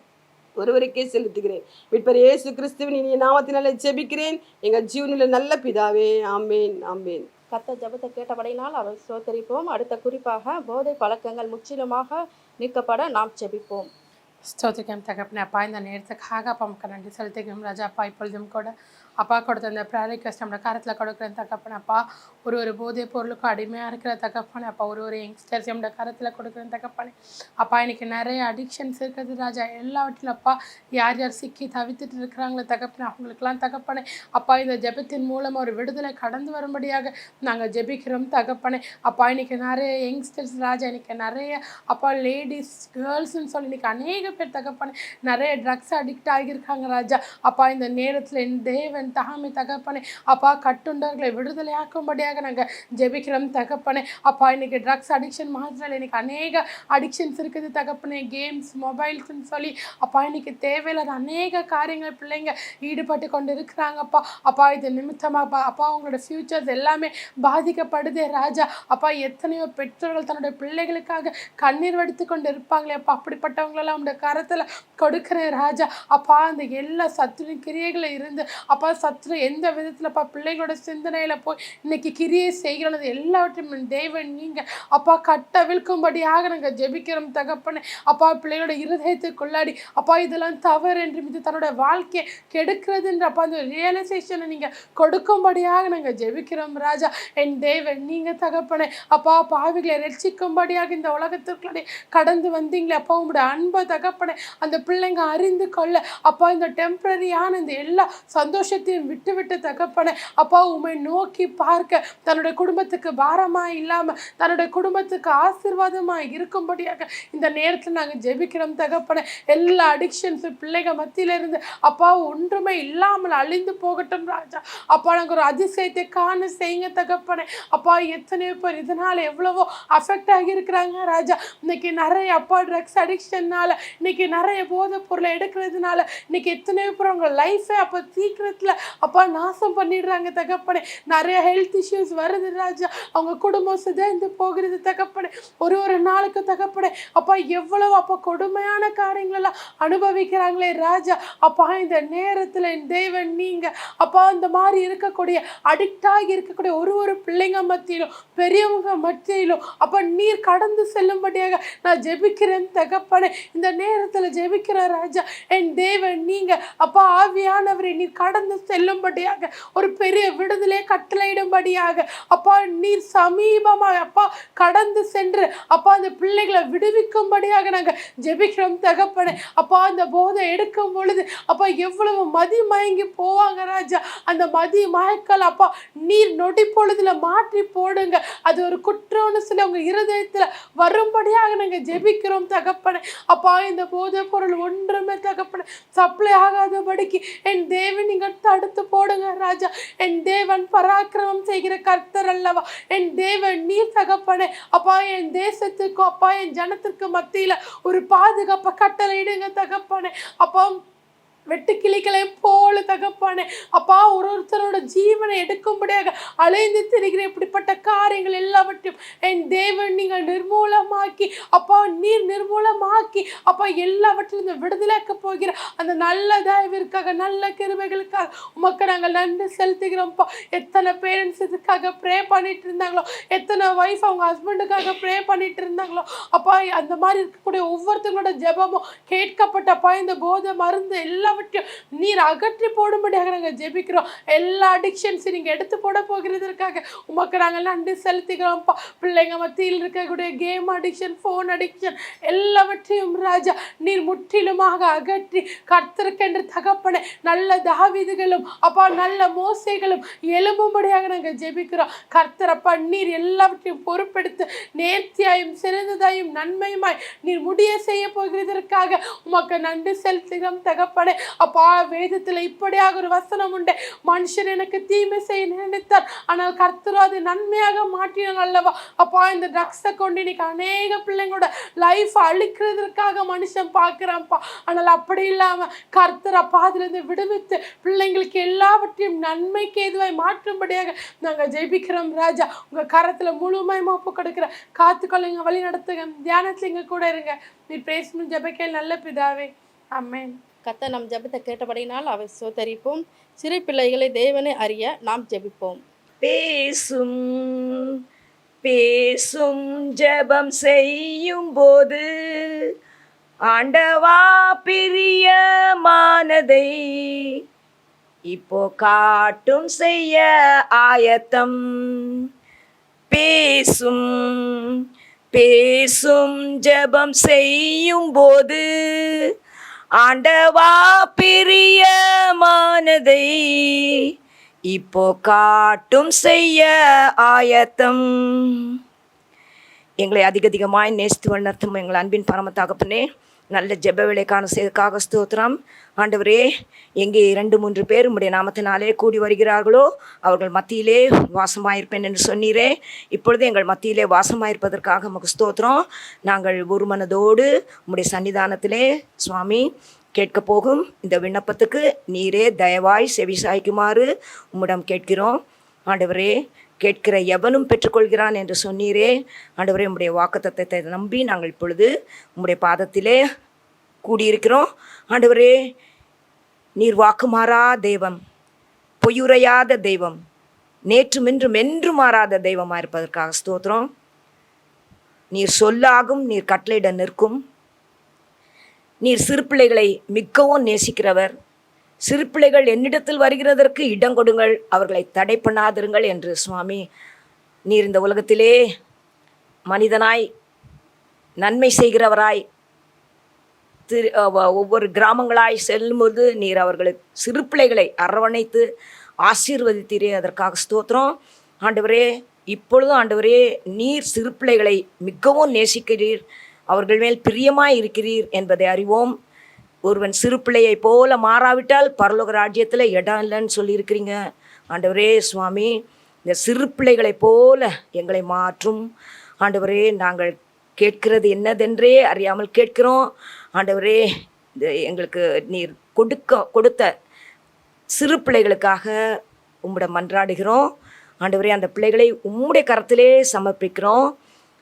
S3: ஒருவருக்கே செலுத்துகிறேன். மீட்பர் இயேசு கிறிஸ்துவின் இனிய நாமத்தினாலே ஜெபிக்கிறேன் எங்கள் ஜீவனில் நல்ல பிதாவே. ஆமேன் ஆமேன்.
S2: கர்த்தர் ஜெபத்தை கேட்டபடினால் அவர் சோத்தரிப்போம். அடுத்த குறிப்பாக போதை பழக்கங்கள் முற்றிலுமாக நீக்கப்பட நாம் ஜெபிப்போம்.
S1: ஸ்தோத்திரிக்கம் தகப்பனே. அப்பா இந்த நேரத்துக்காக அப்பா நமக்கு நன்றி செலுத்திக்கிறோம் ராஜா. அப்பா இப்பொழுதும் கூட அப்பா கொடுத்த அந்த ப்ரேயர் ரிக்வெஸ்ட் நம்மளோட கரத்தில் கொடுக்குற தகப்பனே. அப்பா ஒரு போதைப் பொருளுக்கும் அடிமையாக இருக்கிற தகப்பனே. அப்பா ஒரு யங்ஸ்டர்ஸ் நம்மளோட கரத்தில் கொடுக்குற தகப்பனே. அப்பா இன்னைக்கு நிறைய அடிக்ஷன்ஸ் இருக்குது ராஜா. எல்லாவற்றிலும் அப்பா யார் யார் சிக்கி தவித்துட்டு இருக்கிறாங்களே தகப்பனே அவங்களுக்கெல்லாம் தகப்பனே அப்பா இந்த ஜெபத்தின் மூலம் ஒரு விடுதலை கடந்து வரும்படியாக நாங்கள் ஜெபிக்கிறோம் தகப்பனே. அப்பா இன்னைக்கு நிறைய யங்ஸ்டர்ஸ் ராஜா இன்னைக்கு நிறைய அப்பா லேடிஸ் கேர்ள்ஸ்ன்னு சொல்லி இன்னைக்கு அநேக பேர் தகப்பனே நிறைய ட்ரக்ஸ் அடிக்ட் ஆகியிருக்காங்க ராஜா. அப்பா இந்த நேரத்தில் என் தேவன் தாமே தகப்பனே அப்பா கட்டுண்டவர்களை விடுதலையாக்கும்படியாக நாங்கள் ஜெபிக்கிறோம் தகப்பனே. அப்பா இன்னைக்கு ட்ரக்ஸ் அடிக்ஷன் மாத்திரம் இன்னைக்கு அநேக அடிக்ஷன்ஸ் இருக்குது தகப்பனே. கேம்ஸ் மொபைல்ஸ்ன்னு சொல்லி அப்பா இன்னைக்கு தேவையில்லாத அநேக காரியங்கள் பிள்ளைங்க ஈடுபட்டு கொண்டு இருக்கிறாங்கப்பா. அப்பா இது நிமித்தமாக அப்பா அவங்களோட ஃபியூச்சர்ஸ் எல்லாமே பாதிக்கப்படுதே ராஜா. அப்பா எத்தனையோ பெற்றோர்கள் தன்னுடைய பிள்ளைகளுக்காக கண்ணீர் வடித்து கொண்டு இருப்பாங்களே அப்பா. அப்படிப்பட்டவங்களெல்லாம் அவங்களுடைய கரத்தில் கொடுக்குறேன் ராஜா. அப்பா அந்த எல்லா சத்துரு கிரியைகளை இருந்து அப்பா சத்துரு எந்த விதத்தில்ப்பா பிள்ளைகளோட சிந்தனையில் போய் இன்னைக்கு கிரியை செய்கிறது எல்லாவற்றையும் தேவன் நீங்கள் அப்பா கட்டவிழ்க்கும்படியாக நாங்கள் ஜெபிக்கிறோம் தகப்பனே. அப்பா பிள்ளைகளோட இருதயத்துக்குள்ளாடி அப்பா இதெல்லாம் தவறு என்றும் இது தன்னோட வாழ்க்கையை கெடுக்கிறதுன்ற அப்பா அந்த ரியலைசேஷனை நீங்கள் கொடுக்கும்படியாக நாங்கள் ஜெபிக்கிறோம் ராஜா. என் தேவன் நீங்கள் தகப்பனே அப்பா பாவிகளை ரட்சிக்கும்படியாக இந்த உலகத்திற்குள்ளே கடந்து வந்தீங்களே அப்பா உங்களுடைய அன்பை தகப்பனே அந்த பிள்ளைங்க அறிந்து கொள்ள அப்பா இந்த டெம்பரரியான இந்த எல்லா சந்தோஷத்தையும் விட்டு விட்டு தகப்பனே அப்பா உம்மை நோக்கி பார்க்க தன்னுடைய குடும்பத்துக்கு பாரமாக இல்லாமல் தன்னுடைய குடும்பத்துக்கு ஆசீர்வாதமாக இருக்கும்படியாக இந்த நேரத்தில் நாங்கள் ஜெபிக்கிறோம் தகப்பனே. எல்லா அடிக்ஷன்ஸும் பிள்ளைங்க மத்தியிலிருந்து அப்பா ஒன்றுமே இல்லாமல் அழிந்து போகட்டும் ராஜா. அப்பா நாங்கள் ஒரு அதிசயத்தை காண செய்யுங்க தகப்பனே. அப்பா எத்தனையோ பேர் இதனால் எவ்வளவோ அஃபெக்ட் ஆகியிருக்கிறாங்க ராஜா. இன்னைக்கு நிறைய அப்பா ட்ரக்ஸ் அடிக்ஷன்னால இன்னைக்கு நிறைய போதைப் பொருளை எடுக்கிறதுனால இன்னைக்கு எத்தனையோ பேர் அவங்க லைஃபே அப்போ சீக்கிரத்தில் அப்பா நாசம் பண்ணிடுறாங்க தகப்பனே. நிறைய ஹெல்த் இஷ்யூஸ் வருது ராஜா. அவங்க குடும்பம் சிதைந்து போகிறது தகப்பனே. ஒரு நாளுக்கு தகப்பனே அப்பா எவ்வளவு அப்பா கொடுமையான காரியங்களெல்லாம் அனுபவிக்கிறாங்களே ராஜா. அப்பா இந்த நேரத்தில் என் தேவன் நீங்கள் அப்பா இந்த மாதிரி இருக்கக்கூடிய அடிக்ட் ஆகி இருக்கக்கூடிய ஒரு பிள்ளைங்க மத்தியிலும் பெரியவங்க மத்தியிலும் அப்பா நீர் கடந்து செல்லும்படியாக நான் ஜெபிக்கிறேன் தகப்பனே. இந்த நேரத்தில் ஜெபிக்கிற ராஜா என் தேவன் நீங்கள் அப்பா ஆவியானவரை நீர் கடந்து செல்லும்படியாக ஒரு பெரிய விடுதலை கட்டளையிடும்படியாக அப்பா நீர் சமீபமாக அப்பா கடந்து சென்று அப்பா அந்த பிள்ளைகளை விடுவிக்கும்படியாக நாங்கள் ஜெபிக்கிறோம் தகப்பனே. அப்பா அந்த போதை எடுக்கும் பொழுது அப்பா எவ்வளவு மதி மயங்கி போவாங்க ராஜா. அந்த மதி மயக்கல் அப்பா நீர் நொடி பொழுதுல மாற்றி போடுங்க. அது ஒரு குற்றம்னு சொல்லி அவங்க இருதயத்தில் வரும்படியாக நாங்கள் ஜெபிக்கிறோம் தகப்பனே. அப்பா இந்த போதை பொருள் ஒன்றுமே தகப்பனே சப்ளை ஆகாதபடிக்கு என் தேவன் நீங்கள் தடுத்து போடுங்க ராஜா. என் தேவன் பராக்கிரமம் செய்கிற கர்த்தர் அல்லவா. என் தேவன் நீர் தகப்பனே அப்பா என் தேசத்துக்கும் அப்பா என் ஜனத்திற்கு மத்தியில ஒரு பாதுகாப்பை கட்டளையிடுங்க தகப்பனே. அப்பா வெட்டுக்கிளிகளை போல தகப்பானே அப்பா ஒருத்தரோட ஜீவனை எடுக்கும்படியாக அலைந்து திரிகிற இப்படிப்பட்ட காரியங்கள் எல்லாவற்றையும் என் தேவன் நீங்கள் நிர்மூலமாக்கி அப்பா நீர் நிர்மூலமாக்கி அப்பா எல்லாவற்றிலும் விடுதலைக்க போகிற அந்த நல்ல தயவிற்காக நல்ல கிருபைகளுக்காக உமக்கு நாங்கள் நன்றி செலுத்துகிறோம்ப்பா. எத்தனை பேரண்ட்ஸ் இதுக்காக ப்ரே பண்ணிட்டு இருந்தாங்களோ, எத்தனை ஒய்ஃப் அவங்க ஹஸ்பண்டுக்காக ப்ரே பண்ணிட்டு இருந்தாங்களோ அப்பா அந்த மாதிரி இருக்கக்கூடிய ஒவ்வொருத்தங்களோட ஜெபமும் கேட்கப்பட்டப்பா இந்த போதை மருந்து எல்லா நீர் அகற்றி போடும்படியாக நாங்கள் ஜெபிக்கிறோம். எல்லா அடிக்ஷன்ஸையும் நீங்கள் எடுத்து போட போகிறதற்காக உமக்கு நாங்கள் நன்றி செலுத்துகிறோம்ப்பா. பிள்ளைங்க மத்தியில் இருக்கக்கூடிய கேம் அடிக்ஷன், ஃபோன் அடிக்ஷன் எல்லாவற்றையும் ராஜா நீர் முற்றிலுமாக அகற்றி கர்த்தருக்கென்று தகப்பனே நல்ல தாவீதுகளும் அப்பா நல்ல மோசைகளும் எழும்பும்படியாக நாங்கள் ஜெபிக்கிறோம். கர்த்தரப்பா நீர் எல்லாவற்றையும் பொறுப்பெடுத்து நேர்த்தியாயும் சிறந்ததாயும் நன்மையுமாய் நீர் முடிய செய்ய போகிறதற்காக உமக்கு நன்றி செலுத்துகிறோம் தகப்பனே. அப்பா வேதத்தில் இப்படியாக ஒரு வசனம் உண்டு, மனுஷன் எனக்கு தீமை செய்ய நினைத்தார் ஆனால் கர்த்தரோ அதை நன்மையாக மாற்றினாங்க அல்லவா. அப்பா இந்த ட்ரக்ஸை கொண்டு இன்னைக்கு அநேக பிள்ளைங்களோட லைஃப் அழிக்கிறதுக்காக மனுஷன் பார்க்குறான்ப்பா. ஆனால் அப்படி இல்லாமல் கர்த்தர் அப்பா அதிலிருந்து விடுவித்து பிள்ளைங்களுக்கு எல்லாவற்றையும் நன்மைக்கு எதுவாய் மாற்றும்படியாக நாங்கள் ஜெபிக்கிறோம் ராஜா. உங்கள் கரத்தில் முழுமையாக ஒப்பு கொடுக்குற காத்துக்கொள்ளுங்க, வழி நடத்துங்க, தியானத்தில் எங்க கூட இருங்க. நீ பேசணும் ஜெபிக்க நல்ல பிதாவே, ஆமென்.
S2: கர்த்தர் நம் ஜெபத்தை கேட்டபடினால் அவை சோதரிப்போம். சிறு பிள்ளைகளை தேவனை அறிய நாம் ஜெபிப்போம்.
S6: பேசும் பேசும் ஜெபம் செய்யும் போது ஆண்டவா பிரியமானதை இப்போ காட்டும் செய்ய ஆயத்தம். பேசும் பேசும் ஜெபம் செய்யும் போது ஆண்டவா பிரியமானதை இப்போ காட்டும் செய்ய ஆயத்தம். எங்களை அதிகமாய் நேசித்து வளர்த்தும் எங்கள் அன்பின் பரம தகப்பனே, நல்ல ஜெப வேலைக்கான செய்ததுக்காக ஸ்தோத்திரம். ஆண்டவரே, எங்கே 2-3 பேர் உம்முடைய நாமத்தினாலே கூடி வருகிறார்களோ அவர்கள் மத்தியிலே வாசமாயிருப்பேன் என்று சொன்னீரே. இப்பொழுது எங்கள் மத்தியிலே வாசமாயிருப்பதற்காக உமக்கு ஸ்தோத்திரம். நாங்கள் ஒரு மனதோடு உம்முடைய சன்னிதானத்திலே சுவாமி கேட்க போகும் இந்த விண்ணப்பத்துக்கு நீரே தயவாய் செவி சாய்க்குமாறு உம்மிடம் கேட்கிறோம். ஆண்டவரே, கேட்கிற எவனும் பெற்றுக்கொள்கிறான் என்று சொன்னீரே. ஆண்டவரே, உம்முடைய வாக்குத்தத்தத்தை நம்பி நாங்கள் இப்பொழுது உம்முடைய பாதத்திலே கூடியிருக்கிறோம். ஆண்டவரே, நீர் வாக்குமாறா தேவன். பொய்யுரையாத தெய்வம், நேற்றும் இன்றும் என்றும் மாறாத தெய்வமாக இருப்பதற்காக ஸ்தோத்திரம். நீர் சொல்லாகும், நீர் கட்டளையிட நிற்கும். நீர் சிறு பிள்ளைகளை மிகவும் நேசிக்கிறவர். சிறு பிள்ளைகள் என்னிடத்தில் வருகிறதற்கு இடம் கொடுங்கள், அவர்களை தடை பண்ணாதிருங்கள் என்று சுவாமி நீர் இந்த உலகத்திலே மனிதனாய் நன்மை செய்கிறவராய் ஒவ்வொரு கிராமங்களாய் செல்லும்போது நீர் அவர்களுக்கு சிறு பிள்ளைகளை அரவணைத்து ஆசீர்வதித்தீரே, அதற்காக ஸ்தோத்திரம். ஆண்டவரே, இப்பொழுதும் ஆண்டவரே நீர் சிறு பிள்ளைகளை மிகவும் நேசிக்கிறீர், அவர்கள் மேல் பிரியமாய் இருக்கிறீர் என்பதை அறிவோம். ஒருவன் சிறு பிள்ளையை போல மாறாவிட்டால் பரலோக ராஜ்யத்தில் இடம் இல்லைன்னு சொல்லியிருக்கிறீங்க. ஆண்டவரே சுவாமி, இந்த சிறு பிள்ளைகளை போல எங்களை மாற்றும். ஆண்டவரே, நாங்கள் கேட்கிறது என்னதென்றே அறியாமல் கேட்கிறோம். ஆண்டவரே, இந்த எங்களுக்கு நீர் கொடுத்த சிறு பிள்ளைகளுக்காக உம்மிடம் மன்றாடுகிறோம். ஆண்டவரே, அந்த பிள்ளைகளை உம்முடைய கரத்திலே சமர்ப்பிக்கிறோம்.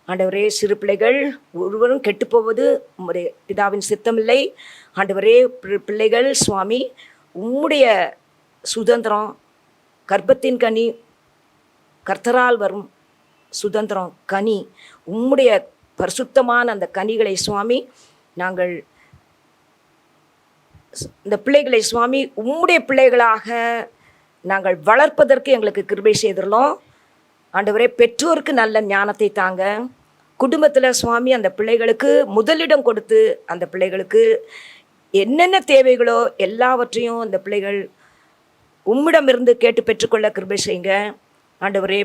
S6: ஆண்டவரே, சிறு பிள்ளைகள் ஒருவரும் கெட்டுப்போவது உம்முடைய பிதாவின் சித்தமில்லை. ஆண்டவரே, பிள்ளைகள் சுவாமி உம்முடைய சுதந்திரம், கர்ப்பத்தின் கனி, கர்த்தரால் வரும் சுதந்திரம் கனி, உம்முடைய பரிசுத்தமான அந்த கனிகளை சுவாமி நாங்கள் இந்த பிள்ளைகளை சுவாமி உம்முடைய பிள்ளைகளாக நாங்கள் வளர்ப்பதற்கு எங்களுக்கு கிருபை செய்துள்ளோம். ஆண்டவரே, பெற்றோருக்கு நல்ல ஞானத்தை தாங்க. குடும்பத்தில் சுவாமி அந்த பிள்ளைகளுக்கு முதலிடம் கொடுத்து அந்த பிள்ளைகளுக்கு என்னென்ன தேவைகளோ எல்லாவற்றையும் அந்த பிள்ளைகள் உம்மிடமிருந்து கேட்டு பெற்றுக்கொள்ள கிருபை செய்யுங்க. ஆண்டவரே,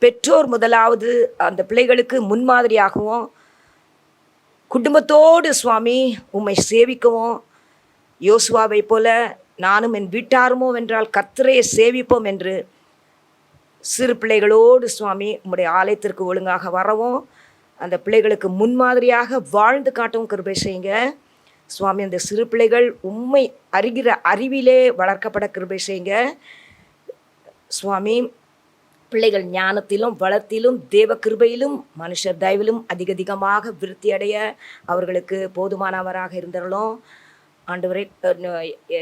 S6: பெற்றோர் முதலாவது அந்த பிள்ளைகளுக்கு முன்மாதிரியாகவும் குடும்பத்தோடு சுவாமி உம்மை சேவிக்கவும், யோசுவாவை போல நானும் என் வீட்டாருமோ வென்றால் கர்த்தரையை சேவிப்போம் என்று சிறு பிள்ளைகளோடு சுவாமி உம்முடைய ஆலயத்திற்கு ஒழுங்காக வரவும், அந்த பிள்ளைகளுக்கு முன்மாதிரியாக வாழ்ந்து காட்டவும் கிருபை செய்யுங்க சுவாமி. அந்த சிறு பிள்ளைகள் உம்மை அறிகிற அறிவிலே வளர்க்கப்பட கிருபை செய்யுங்க சுவாமி. பிள்ளைகள் ஞானத்திலும் வளத்திலும் தேவ கிருபையிலும் மனுஷர் தயவிலும் அதிகமாக விருத்தி அடைய அவர்களுக்கு போதுமானவராக இருந்தவர்களும். ஆண்டவரே,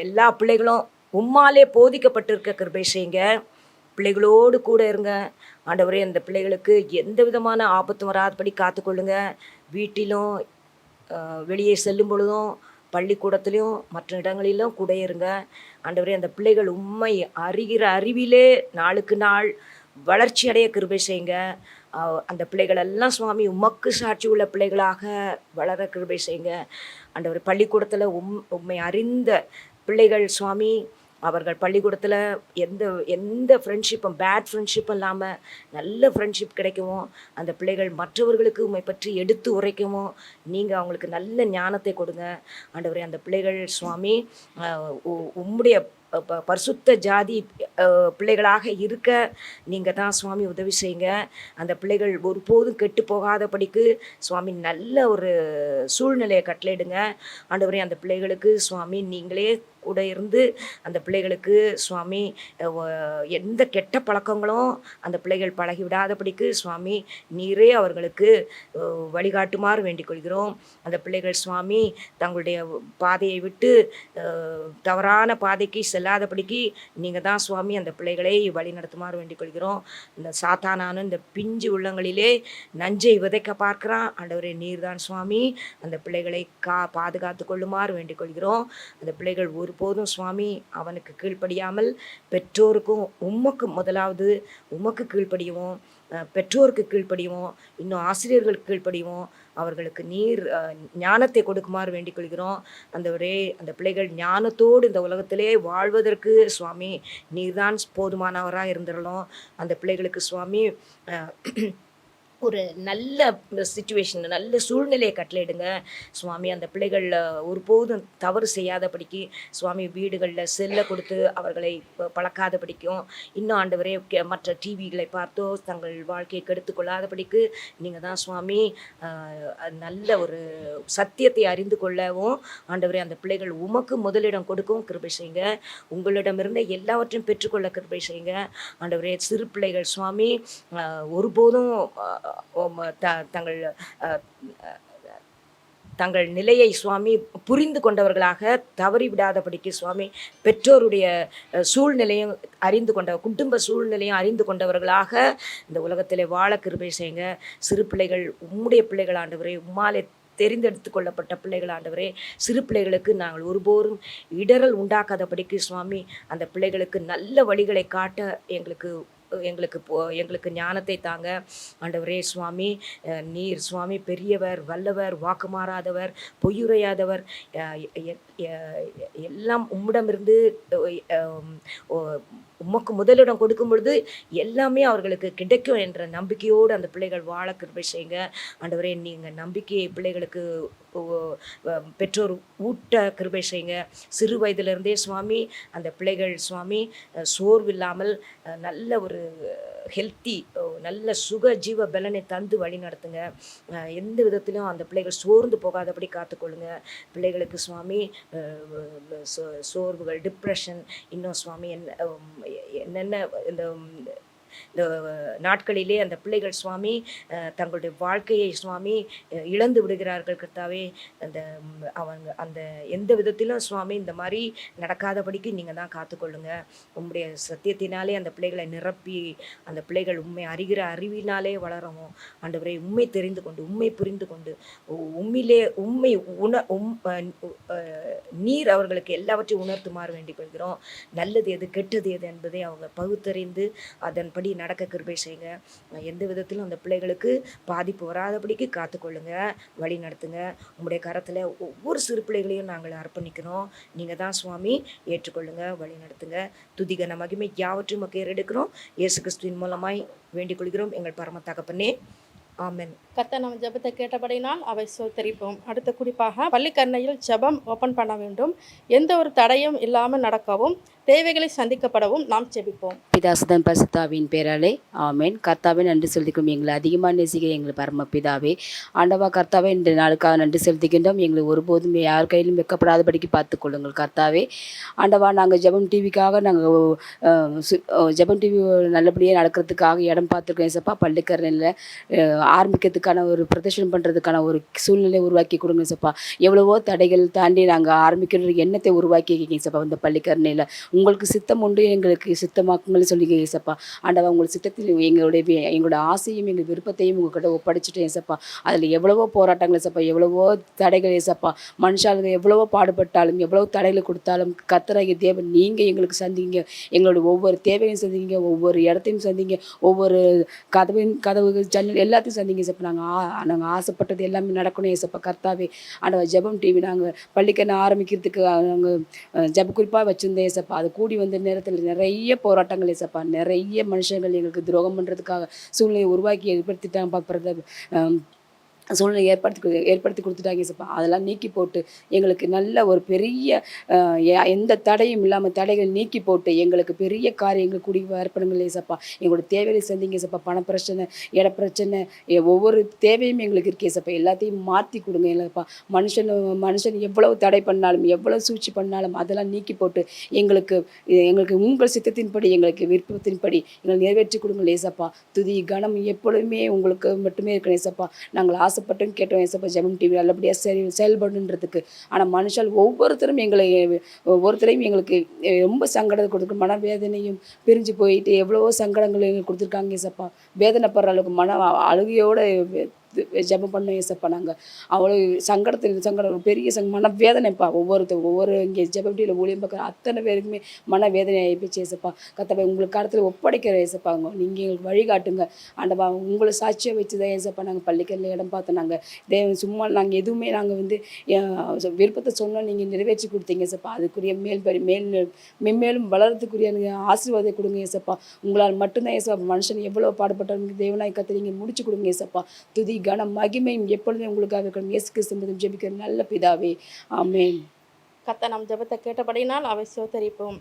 S6: எல்லா பிள்ளைகளும் உம்மாலே போதிக்கப்பட்டிருக்க கிருபை செய்யுங்க. பிள்ளைகளோடு கூட இருங்க ஆண்டவரே. அந்த பிள்ளைகளுக்கு எந்த விதமான ஆபத்தும் வராதபடி காத்துக்கொள்ளுங்க. வீட்டிலும் வெளியே செல்லும் பொழுதும் பள்ளிக்கூடத்துலேயும் மற்ற இடங்களிலும் கூட இருங்க ஆண்டவரே. அந்த பிள்ளைகள் உம்மை அறிகிற அறிவிலே நாளுக்கு நாள் வளர்ச்சி அடைய கிருபை செய்யுங்க. அந்த பிள்ளைகள் எல்லாம் சுவாமி உமக்கு சாட்சி உள்ள பிள்ளைகளாக வளர கிருபை செய்யுங்க ஆண்டவரே. பள்ளிக்கூடத்தில் உம்மை அறிந்த பிள்ளைகள் சுவாமி அவர்கள் பள்ளிக்கூடத்தில் எந்த ஃப்ரெண்ட்ஷிப்பும் பேட் ஃப்ரெண்ட்ஷிப்பும் இல்லாமல் நல்ல ஃப்ரெண்ட்ஷிப் கிடைக்கவும், அந்த பிள்ளைகள் மற்றவர்களுக்கு உம்மை பற்றி எடுத்து உரைக்கவும் நீங்கள் அவங்களுக்கு நல்ல ஞானத்தை கொடுங்க ஆண்டவரே. அந்த பிள்ளைகள் சுவாமி உம்முடைய பரிசுத்த ஜாதி பிள்ளைகளாக இருக்க நீங்கள் தான் சுவாமி உதவி செய்யுங்க. அந்த பிள்ளைகள் ஒருபோதும் கெட்டு போகாதபடிக்கு சுவாமி நல்ல ஒரு சூழ்நிலையை கட்டளையிடுங்க ஆண்டவரே. அந்த பிள்ளைகளுக்கு சுவாமி நீங்களே கூட இருந்து அந்த பிள்ளைகளுக்கு சுவாமி எந்த கெட்ட பழக்கங்களும் அந்த பிள்ளைகள் பழகி விடாதபடிக்கு சுவாமி நீரே அவர்களுக்கு வழிகாட்டுமாறு வேண்டிக் கொள்கிறோம். அந்த பிள்ளைகள் சுவாமி தங்களுடைய பாதையை விட்டு தவறான பாதைக்கு செல்லாதபடிக்கு நீங்கள் தான் சுவாமி அந்த பிள்ளைகளை வழி நடத்துமாறு வேண்டிக் கொள்கிறோம். இந்த சாத்தானான இந்த பிஞ்சு உள்ளங்களிலே நஞ்சை விதைக்க பார்க்குறான் ஆண்டவரே. நீர் தான் சுவாமி அந்த பிள்ளைகளை பாதுகாத்து கொள்ளுமாறு வேண்டிக் கொள்கிறோம். அந்த பிள்ளைகள் ஒருபோதும் சுவாமி அவனுக்கு கீழ்ப்படியாமல் பெற்றோருக்கும் உமக்கு முதலாவது உமக்கு கீழ்ப்படியவும், பெற்றோருக்கு கீழ்ப்படியவும், இன்னும் ஆசிரியர்களுக்கு கீழ்ப்படியவும் அவர்களுக்கு நீர் ஞானத்தை கொடுக்குமாறு வேண்டிக் கொள்கிறோம். அந்த பிள்ளைகள் ஞானத்தோடு இந்த உலகத்திலே வாழ்வதற்கு சுவாமி நீர்தான் போதுமானவராக இருந்துடலாம். அந்த பிள்ளைகளுக்கு சுவாமி ஒரு நல்ல சிச்சுவேஷன் நல்ல சூழ்நிலையை கட்டளையிடுங்க சுவாமி. அந்த பிள்ளைகள் ஒருபோதும் தவறு செய்யாதபடிக்கு சுவாமி வீடுகளில் செல்லை கொடுத்து அவர்களை பழக்காதபடிக்கும், இன்னும் ஆண்டவரே மற்ற டிவிகளை பார்த்தோ தங்கள் வாழ்க்கையை கெடுத்து கொள்ளாதபடிக்கு நீங்கள் தான் சுவாமி நல்ல ஒரு சத்தியத்தை அறிந்து கொள்ளவும் ஆண்டவரே அந்த பிள்ளைகள் உமக்கு முதலிடம் கொடுக்கவும் கிருபை செய்யுங்க. உங்களிடமிருந்து எல்லாவற்றையும் பெற்றுக்கொள்ள கிருபை செய்யுங்க ஆண்டவரே. சிறு பிள்ளைகள் சுவாமி ஒருபோதும் தங்கள் தங்கள் நிலையை சுவாமி புரிந்து கொண்டவர்களாக தவறிவிடாதபடிக்கு சுவாமி பெற்றோருடைய சூழ்நிலையும் அறிந்து கொண்ட குடும்ப சூழ்நிலையும் அறிந்து கொண்டவர்களாக இந்த உலகத்திலே வாழ கிருபை செய்யுங்க. சிறு பிள்ளைகள் உம்முடைய பிள்ளைகள் ஆண்டவரே, உம்மாலே தெரிந்தெடுத்து கொள்ளப்பட்ட பிள்ளைகள் ஆண்டவரே, சிறு பிள்ளைகளுக்கு நாங்கள் ஒருபோதும் இடரல் உண்டாக்காதபடிக்கு சுவாமி அந்த பிள்ளைகளுக்கு நல்ல வழிகளை காட்ட எங்களுக்கு ஞானத்தை தாங்க ஆண்டவரே. சுவாமி நீர் சுவாமி பெரியவர், வல்லவர், வாக்கு மாறாதவர், பொய்யுரையாதவர், எல்லாம் உம்மிடமிருந்து உமக்கு முதலிடம் கொடுக்கும் பொழுது எல்லாமே அவர்களுக்கு கிடைக்கும் என்ற நம்பிக்கையோடு அந்த பிள்ளைகள் வாழ கிருபை செய்யுங்க ஆண்டவரே. நீங்கள் நம்பிக்கையை பிள்ளைகளுக்கு பெற்றோர் ஊட்ட கிருபை செய்யுங்க. சிறு வயதிலிருந்தே சுவாமி அந்த பிள்ளைகள் சுவாமி சோர்வில்லாமல் நல்ல ஒரு ஹெல்த்தி நல்ல சுக ஜீவ பலனை தந்து வழி நடத்துங்க. எந்த விதத்திலும் அந்த பிள்ளைகள் சோர்ந்து போகாதபடி காத்துக்கொள்ளுங்க. பிள்ளைகளுக்கு சுவாமி சோர்வுகள், டிப்ரெஷன், இன்னும் சுவாமி என்னென்ன இந்த நாட்களிலே அந்த பிள்ளைகள் சுவாமி தங்களுடைய வாழ்க்கையை சுவாமி இழந்து விடுகிறார்கள் கர்த்தாவே. அந்த எந்த விதத்திலும் சுவாமி இந்த மாதிரி நடக்காதபடிக்கு நீங்கள் தான் காத்துக்கொள்ளுங்க. உம்முடைய சத்தியத்தினாலே அந்த பிள்ளைகளை நிரப்பி அந்த பிள்ளைகள் உண்மை அறிகிற அறிவினாலே வளரவும் ஆண்டவரே, உண்மை தெரிந்து கொண்டு உண்மை புரிந்து கொண்டு உண்மையிலே உண்மை நீர் அவர்களுக்கு எல்லாவற்றையும் உணர்த்துமாறு வேண்டிக் கொள்கிறோம். நல்லது எது கெட்டது எது என்பதை அவங்க பகுத்தறிந்து அதன்படி நடக்க கிருபை செய்யுங்க. எந்த விதத்திலும் அந்த பிள்ளைகளுக்கு பாதிப்பு வராதபடிக்கு காத்துக்கொள்ளுங்க, வழி நடத்துங்க. உங்களுடைய கரத்தில் ஒவ்வொரு சிறு பிள்ளைகளையும் நாங்கள் அர்ப்பணிக்கிறோம். நீங்கள் தான் சுவாமி ஏற்றுக்கொள்ளுங்க, வழி நடத்துங்க. துதிகன மகிமை யாவற்றையும் ஏறெடுக்கிறோம். இயேசு கிறிஸ்துவின் மூலமாய் வேண்டிக் கொள்கிறோம் எங்கள் பரம தகப்பனே, ஆமென்.
S2: கர்த்தர் நம்ம ஜெபத்தை கேட்டபடினால் அவை சோத்தரிப்போம். அடுத்த குறிப்பாக பள்ளிக்கரணையில் ஜெபம் ஓப்பன் பண்ண வேண்டும். எந்த ஒரு தடையும் இல்லாமல் நடக்கவும் தேவைகளை சந்திக்கப்படவும் நாம் ஜெபிப்போம்.
S5: பிதாசுதன் பரிசுத்தாவின் பேராலே ஆமேன். கர்த்தாவே நன்றி செலுத்திக்கும். எங்களை அதிகமாக நேசிக்க எங்கள் பரமபிதாவே ஆண்டவா கர்த்தாவே, இந்த நாளுக்காக நன்றி செலுத்துகின்றோம். எங்களை ஒருபோதும் யார் கையிலும் வைக்கப்படாதபடிக்கு பார்த்துக்கொள்ளுங்கள் கர்த்தாவே. ஆண்டவா, நாங்கள் ஜெபம் டிவிக்காக நாங்கள் ஜெபம் டிவி நல்லபடியாக நடக்கிறதுக்காக இடம் பார்த்துருக்கோம் ஏசப்பா. பள்ளிக்கரணையில் ஆரம்பிக்கிறதுக்கான ஒரு பிரதர்ஷனம் பண்ணுறதுக்கான ஒரு சூழ்நிலை உருவாக்கி கொடுங்க ஏசப்பா. எவ்வளவோ தடைகள் தாண்டி நாங்கள் ஆரம்பிக்கிற எண்ணத்தை உருவாக்கி ஏசப்பா. இந்த பள்ளிக்கரணையில் உங்களுக்கு சித்தம் உண்டு, எங்களுக்கு சித்தமாக்குங்கள்னு சொல்லி ஏசப்பா. ஆண்டவா, உங்கள் சித்தத்தில் எங்களோட ஆசையும் எங்கள் விருப்பத்தையும் உங்கள்கிட்ட ஒப்படைச்சிட்டேன் ஏசப்பா. அதில் எவ்வளவோ போராட்டங்கள் ஏசப்பா, எவ்வளவோ தடைகள் ஏசப்பா. மனுஷாளுங்க எவ்வளவோ பாடுபட்டாலும் எவ்வளவோ தடைகளை கொடுத்தாலும் கர்த்தராகிய தேவன் நீங்கள் எங்களுக்கு சந்திங்க. எங்களோட ஒவ்வொரு தேவையும் சந்திங்க, ஒவ்வொரு இடத்தையும் சந்திங்க, ஒவ்வொரு கதவு ஜன்னல் எல்லாத்தையும் சந்திங்க ஏசப்பா. நாங்கள் ஆசைப்பட்டது எல்லாமே நடக்கணும் ஏசப்பா கர்த்தாவே. ஆண்டவா, ஜெபம் டிவி நாங்கள் பள்ளிக்கரணை ஆரம்பிக்கிறதுக்கு நாங்கள் ஜெப குறிப்பாக வச்சுருந்தேன் ஏசப்பா. அது கூடி வந்த நேரத்தில் நிறைய போராட்டங்கள் ஏசப்பா, நிறைய மனுஷங்கள் எங்களுக்கு துரோகம் பண்ணுறதுக்காக சூழ்நிலையை உருவாக்கி ஏற்படுத்திட்டாங்க பார்க்குறது சூழ்நிலை ஏற்படுத்தி கொடுத்துட்டாங்க ஏசப்பா. அதெல்லாம் நீக்கி போட்டு எங்களுக்கு நல்ல ஒரு பெரிய எந்த தடையும் இல்லாமல் தடைகள் நீக்கி போட்டு எங்களுக்கு பெரிய காரியங்கள் கூடி ஏற்படுங்கள் ஏசப்பா. எங்களோட தேவைகளை சந்திங்க ஏசப்பா. பணப்பிரச்சனை, இட பிரச்சனை, ஒவ்வொரு தேவையும் எங்களுக்கு இருக்கே ஏசப்பா. எல்லாத்தையும் மாற்றி கொடுங்க இல்லைப்பா. மனுஷன் எவ்வளவு தடை பண்ணாலும் எவ்வளவு சூழ்ச்சி பண்ணாலும் அதெல்லாம் நீக்கி போட்டு எங்களுக்கு உங்கள் சித்தத்தின்படி எங்களுக்கு விருப்பத்தின்படி எங்களை நிறைவேற்றி கொடுங்கள் ஏசப்பா. துதி கனம் எப்பொழுதுமே உங்களுக்கு மட்டுமே இருக்கணும் ஏசப்பா. நாங்கள் ஆசைப்பட்டும் கேட்டோம் ஏசப்பா. ஜெபம் டிவி நல்லபடியாக செயல்படுன்றதுக்கு. ஆனால் மனுஷால் ஒவ்வொருத்தரையும் எங்களுக்கு ரொம்ப சங்கடத்தை கொடுத்து மனவேதனையும் பிரிஞ்சு போயிட்டு எவ்வளவோ சங்கடங்கள் எங்களுக்கு கொடுத்துருக்காங்க ஏசப்பா. வேதனைப்படுற அளவுக்கு மன அழுகையோட ஜெபம் பண்ணோம் ஏசப்பா. நாங்கள் அவ்வளோ சங்கடம் பெரிய மனவேதனைப்பா. ஒவ்வொரு இங்கே ஜெபம் டிவியில் ஊழியம் பார்க்குற அத்தனை பேருக்குமே மனவேதனை ஆகிப்போச்சு ஏசப்பா. கர்த்தாவே, உங்களுக்கு காலத்தில் ஒப்படைக்கிற ஏசப்பாங்க. நீங்கள் எங்களுக்கு வழிகாட்டுங்க ஆண்டவா. உங்களை சாட்சியாக வச்சு தான் ஏசப்பா நாங்கள் பள்ளிக்கரையில் இடம் பார்த்தோம். நாங்கள் சும்மா நாங்கள் எதுவுமே நாங்கள் விருப்பத்தை சொன்னோம், நீங்கள் நிறைவேற்றி கொடுத்தீங்க ஏசப்பா. அதுக்குரிய மென்மேலும் வளர்றதுக்குரிய ஆசீர்வாதத்தை கொடுங்க ஏசப்பா. உங்களால் மட்டும்தான் ஏசப்பா. மனுஷன் எவ்வளோ பாடுபட்டாலும் தேவனாய் கர்த்தர் நீங்கள் முடிச்சு கொடுங்க ஏசப்பா. துதி கனம் மகிமையும் எப்பொழுதும் உங்களுக்காக இருக்கணும். இயேசு கிறிஸ்து ஜெபிக்கிற நல்ல பிதாவே, ஆமென்.
S2: கர்த்தர் நம் ஜெபத்தை கேட்டபடினால் அவை சோத்தரிப்போம்.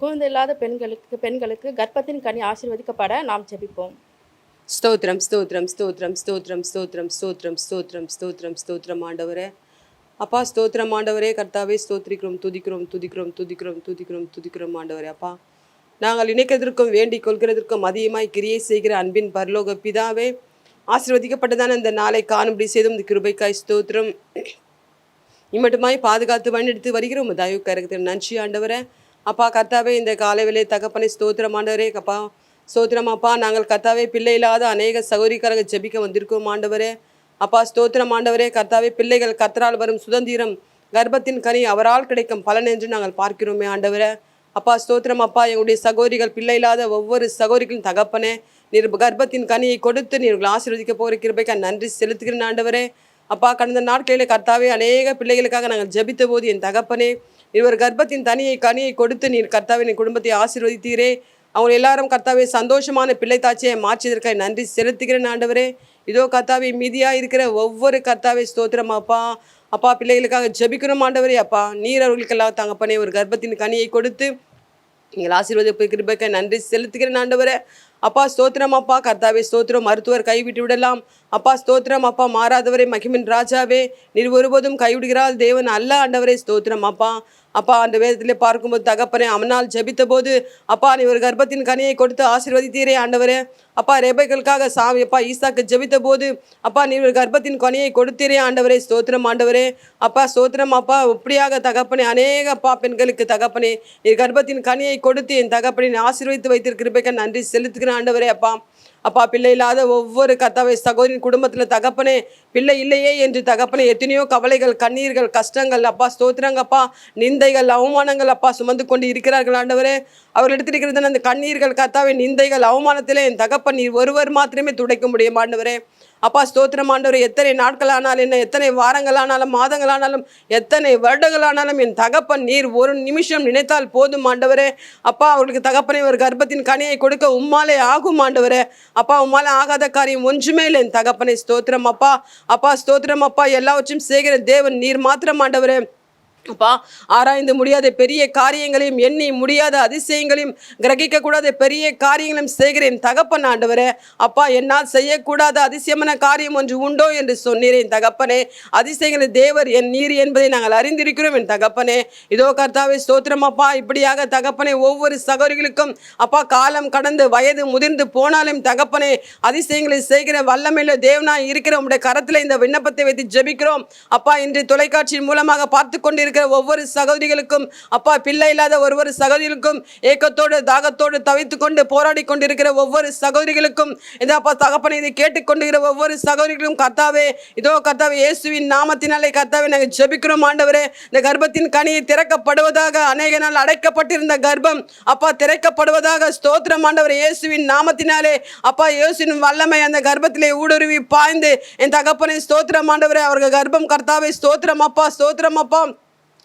S2: குழந்தை இல்லாத பெண்களுக்கு கர்ப்பத்தின் கனி ஆசீர்வதிக்கப்பட நாம் ஜெபிப்போம்.
S3: ஸ்தோத்திரம் ஸ்தோத்திரம் ஸ்தோத்திரம் ஸ்தோத்திரம் ஸ்தோத்திரம் ஸ்தோத்திரம் ஸ்தோத்திரம் ஸ்தோத்திரம் ஸ்தோத்திரம் ஆண்டவரே. அப்பா, ஸ்தோத்திரம் ஆண்டவரே. கர்த்தாவே, ஸ்தோத்திரிக்கிறோம், துதிக்கிறோம் துதிக்கிறோம் துதிக்கிறோம் துதிக்கிறோம் துதிக்கிறோம் ஆண்டவரே. அப்பா, நாங்கள் நினைக்கிறதற்கும் வேண்டிக் கொள்கிறதற்கும் அதிகமாய் கிரியை செய்கிற அன்பின் பரலோக பிதாவே, ஆசீர்வதிக்கப்பட்டதான இந்த நாளை காணும்படி செய்தும் இந்த கிருபைக்காய் ஸ்தோத்திரம். இம்மட்டுமாய் பாதுகாத்து வழிநடத்தி வருகிற உங்கள் தயவு கரகத்தில் நன்றி ஆண்டவரே. அப்பா கர்த்தாவே, இந்த காலைவிலே தகப்பனை ஸ்தோத்திரம் ஆண்டவரே. அப்பா ஸ்தோத்திரம் அப்பா. நாங்கள் கர்த்தாவே பிள்ளை இல்லாத அநேக சகோதரிக்காரங்க ஜெபிக்க வந்திருக்கோம் ஆண்டவரே. அப்பா ஸ்தோத்திரம் ஆண்டவரே. கர்த்தாவே, பிள்ளைகள் கர்த்தரால் வரும் சுதந்திரம், கர்ப்பத்தின் கனி அவரால் கிடைக்கும் பலன் என்று நாங்கள் பார்க்கிறோமே ஆண்டவரே. அப்பா ஸ்தோத்திரம் அப்பா. எங்களுடைய சகோதரிகள் பிள்ளை இல்லாத ஒவ்வொரு சகோதரிகளும் தகப்பனே, நீர் கர்ப்பத்தின் கனியை கொடுத்து நீர்கள் ஆசீர்வதிக்க போகிற கிருபைக்கு நன்றி செலுத்துகிறேன் ஆண்டவரே. அப்பா கடந்த நாட்களில் கர்த்தாவே அநேக பிள்ளைகளுக்காக நாங்கள் ஜெபித்த போது என் தகப்பனே, இவர் கர்ப்பத்தின் கனியை கொடுத்து நீர் கர்த்தாவே என் குடும்பத்தை ஆசீர்வதித்தீரே. அவங்க எல்லாரும் கர்த்தாவே சந்தோஷமான பிள்ளை தாட்சியை மாற்றியதற்காக நன்றி செலுத்துகிறேன் ஆண்டவரே. இதோ கர்த்தாவே மீதியாக இருக்கிற ஒவ்வொரு கர்த்தாவே ஸ்தோத்திரம் அப்பா. அப்பா பிள்ளைகளுக்காக ஜெபிக்கணும் ஆண்டவரே. அப்பா நீர் அவர்களுக்கெல்லாம் தகப்பனே ஒரு கர்ப்பத்தின் கனியை கொடுத்து நீங்கள் ஆசீர்வாத கிருபைக்கு நன்றி செலுத்துகிறேன் ஆண்டவரே. அப்பா ஸ்தோத்திரம் அப்பா. கர்த்தாவே ஸ்தோத்திரம். மருத்துவர் கைவிட்டு விடலாம் அப்பா ஸ்தோத்திரம் அப்பா. மாறாதவரே, மகிமின் ராஜாவே, நீர் ஒருபோதும் கைவிடுகிறாள் தேவன் அல்ல ஆண்டவரே. ஸ்தோத்திரம் அப்பா. அப்பா அந்த வேதத்திலே பார்க்கும்போது தகப்பனே, அவனால் ஜெபித்த போது அப்பா நீ ஒரு கர்ப்பத்தின் கனியை கொடுத்து ஆசீர்வதித்தீரே ஆண்டவரே. அப்பா ரெபேக்காக சாமி அப்பா ஈசாக்கு ஜெபித்த போது அப்பா நீ ஒரு கர்ப்பத்தின் கனியை கொடுத்தீரே ஆண்டவரே. ஸ்தோத்திரம் ஆண்டவரே. அப்பா ஸ்தோத்திரம் அப்பா. இப்படியாக தகப்பனே அநேக அப்பா பெண்களுக்கு தகப்பனே நீர் கர்ப்பத்தின் கனியை கொடுத்து என் தகப்பனை ஆசீர்வதித்து வைத்திருக்கிறப்ப நன்றி செலுத்துகிறேன் ஆண்டவரே. அப்பா அப்பா பிள்ளை இல்லாத ஒவ்வொரு கர்த்தாவே சகோதரின் குடும்பத்தில் தகப்பனே பிள்ளை இல்லையே என்று தகப்பனே எத்தனையோ கவலைகள், கண்ணீர்கள், கஷ்டங்கள் அப்பா ஸ்தோத்திரங்கப்பா, நிந்தைகள், அவமானங்கள் அப்பா சுமந்து கொண்டு இருக்கிறார்கள் ஆண்டவரே. அவர்கள் எடுத்திருக்கிறது அந்த கண்ணீர்கள் கர்த்தாவே, நிந்தைகள், அவமானத்திலே என் தகப்பன் நீர் ஒருவர் மாத்திரமே துடைக்க முடியும் ஆண்டவரே. அப்பா ஸ்தோத்திரம் ஆண்டவரே. எத்தனை நாட்கள் ஆனாலும் என்ன, எத்தனை வாரங்கள் ஆனாலும், மாதங்கள் ஆனாலும், எத்தனை வருடங்கள் ஆனாலும் என் தகப்பன் நீர் ஒரு நிமிஷம் நினைத்தால் போதும் ஆண்டவரே. அப்பா அவர்களுக்கு தகப்பனை ஒரு கர்ப்பத்தின் கனியை கொடுக்க உம்மாலே ஆகும் ஆண்டவரே. அப்பா உம்மாலே ஆகாத காரியம் ஒன்றுமே இல்லை என் தகப்பனை. ஸ்தோத்திரம் அப்பா. அப்பா ஸ்தோத்திரம் அப்பா. எல்லாவற்றையும் செய்கிற தேவன் நீர் மாத்திரம் ஆண்டவரே. அப்பா ஆராய்ந்து முடியாத பெரிய காரியங்களையும், எண்ணி முடியாத அதிசயங்களையும், கிரகிக்கக்கூடாத பெரிய காரியங்களையும் செய்கிறேன் தகப்பன் ஆண்டவரே. அப்பா என்னால் செய்யக்கூடாத அதிசயமான காரியம் ஒன்று உண்டோ என்று சொன்னீரேன் தகப்பனே. அதிசயங்களை தேவர் என் நீர் என்பதை நாங்கள் அறிந்திருக்கிறோம் என் தகப்பனே. இதோ கர்த்தாவே ஸ்தோத்திரம் அப்பா. இப்படியாக தகப்பனே ஒவ்வொரு சகோதரிகளுக்கும் அப்பா காலம் கடந்து வயது முதிர்ந்து போனாலும் தகப்பனே அதிசயங்களை செய்கிற வல்லமையில தேவனாய் இருக்கிற உங்களுடைய கரத்தில் இந்த விண்ணப்பத்தை வைத்து ஜெபிக்கிறோம் அப்பா. இன்று தொலைக்காட்சியின் மூலமாக பார்த்து கொண்டிருக்கிற ஒவ்வொரு சகோதரிகளுக்கும் அப்பா பிள்ளை இல்லாத ஒவ்வொரு சகோதரிகளுக்கும் ஏக்கத்தோடு தாகத்தோடு தவித்து கொண்டு போராடி கொண்டிருக்கிற ஒவ்வொரு சகோதரிகளுக்கும் இந்த அப்பா தகப்பனை இதை கேட்டுக்கொண்டிருக்கிற ஒவ்வொரு சகோதரிகளும் கர்த்தாவே இதோ கர்த்தாவே இயேசுவின் நாமத்தினாலே கர்த்தாவே நாங்கள் ஜெபிக்கிறோம் ஆண்டவரே. இந்த கர்ப்பத்தின் கனியை திறக்கப்படுவதாக, அநேக நாள் அடைக்கப்பட்டிருந்த கர்ப்பம் அப்பா திறக்கப்படுவதாக. ஸ்தோத்திரம் ஆண்டவரே. இயேசுவின் நாமத்தினாலே அப்பா இயேசுவின் வல்லமை அந்த கர்ப்பத்திலே ஊடுருவி பாய்ந்து என் தகப்பனை ஸ்தோத்திரம் ஆண்டவரே. அவர்கள் கர்ப்பம் கர்த்தாவே ஸ்தோத்திரம் அப்பா. ஸ்தோத்திரம் அப்பா.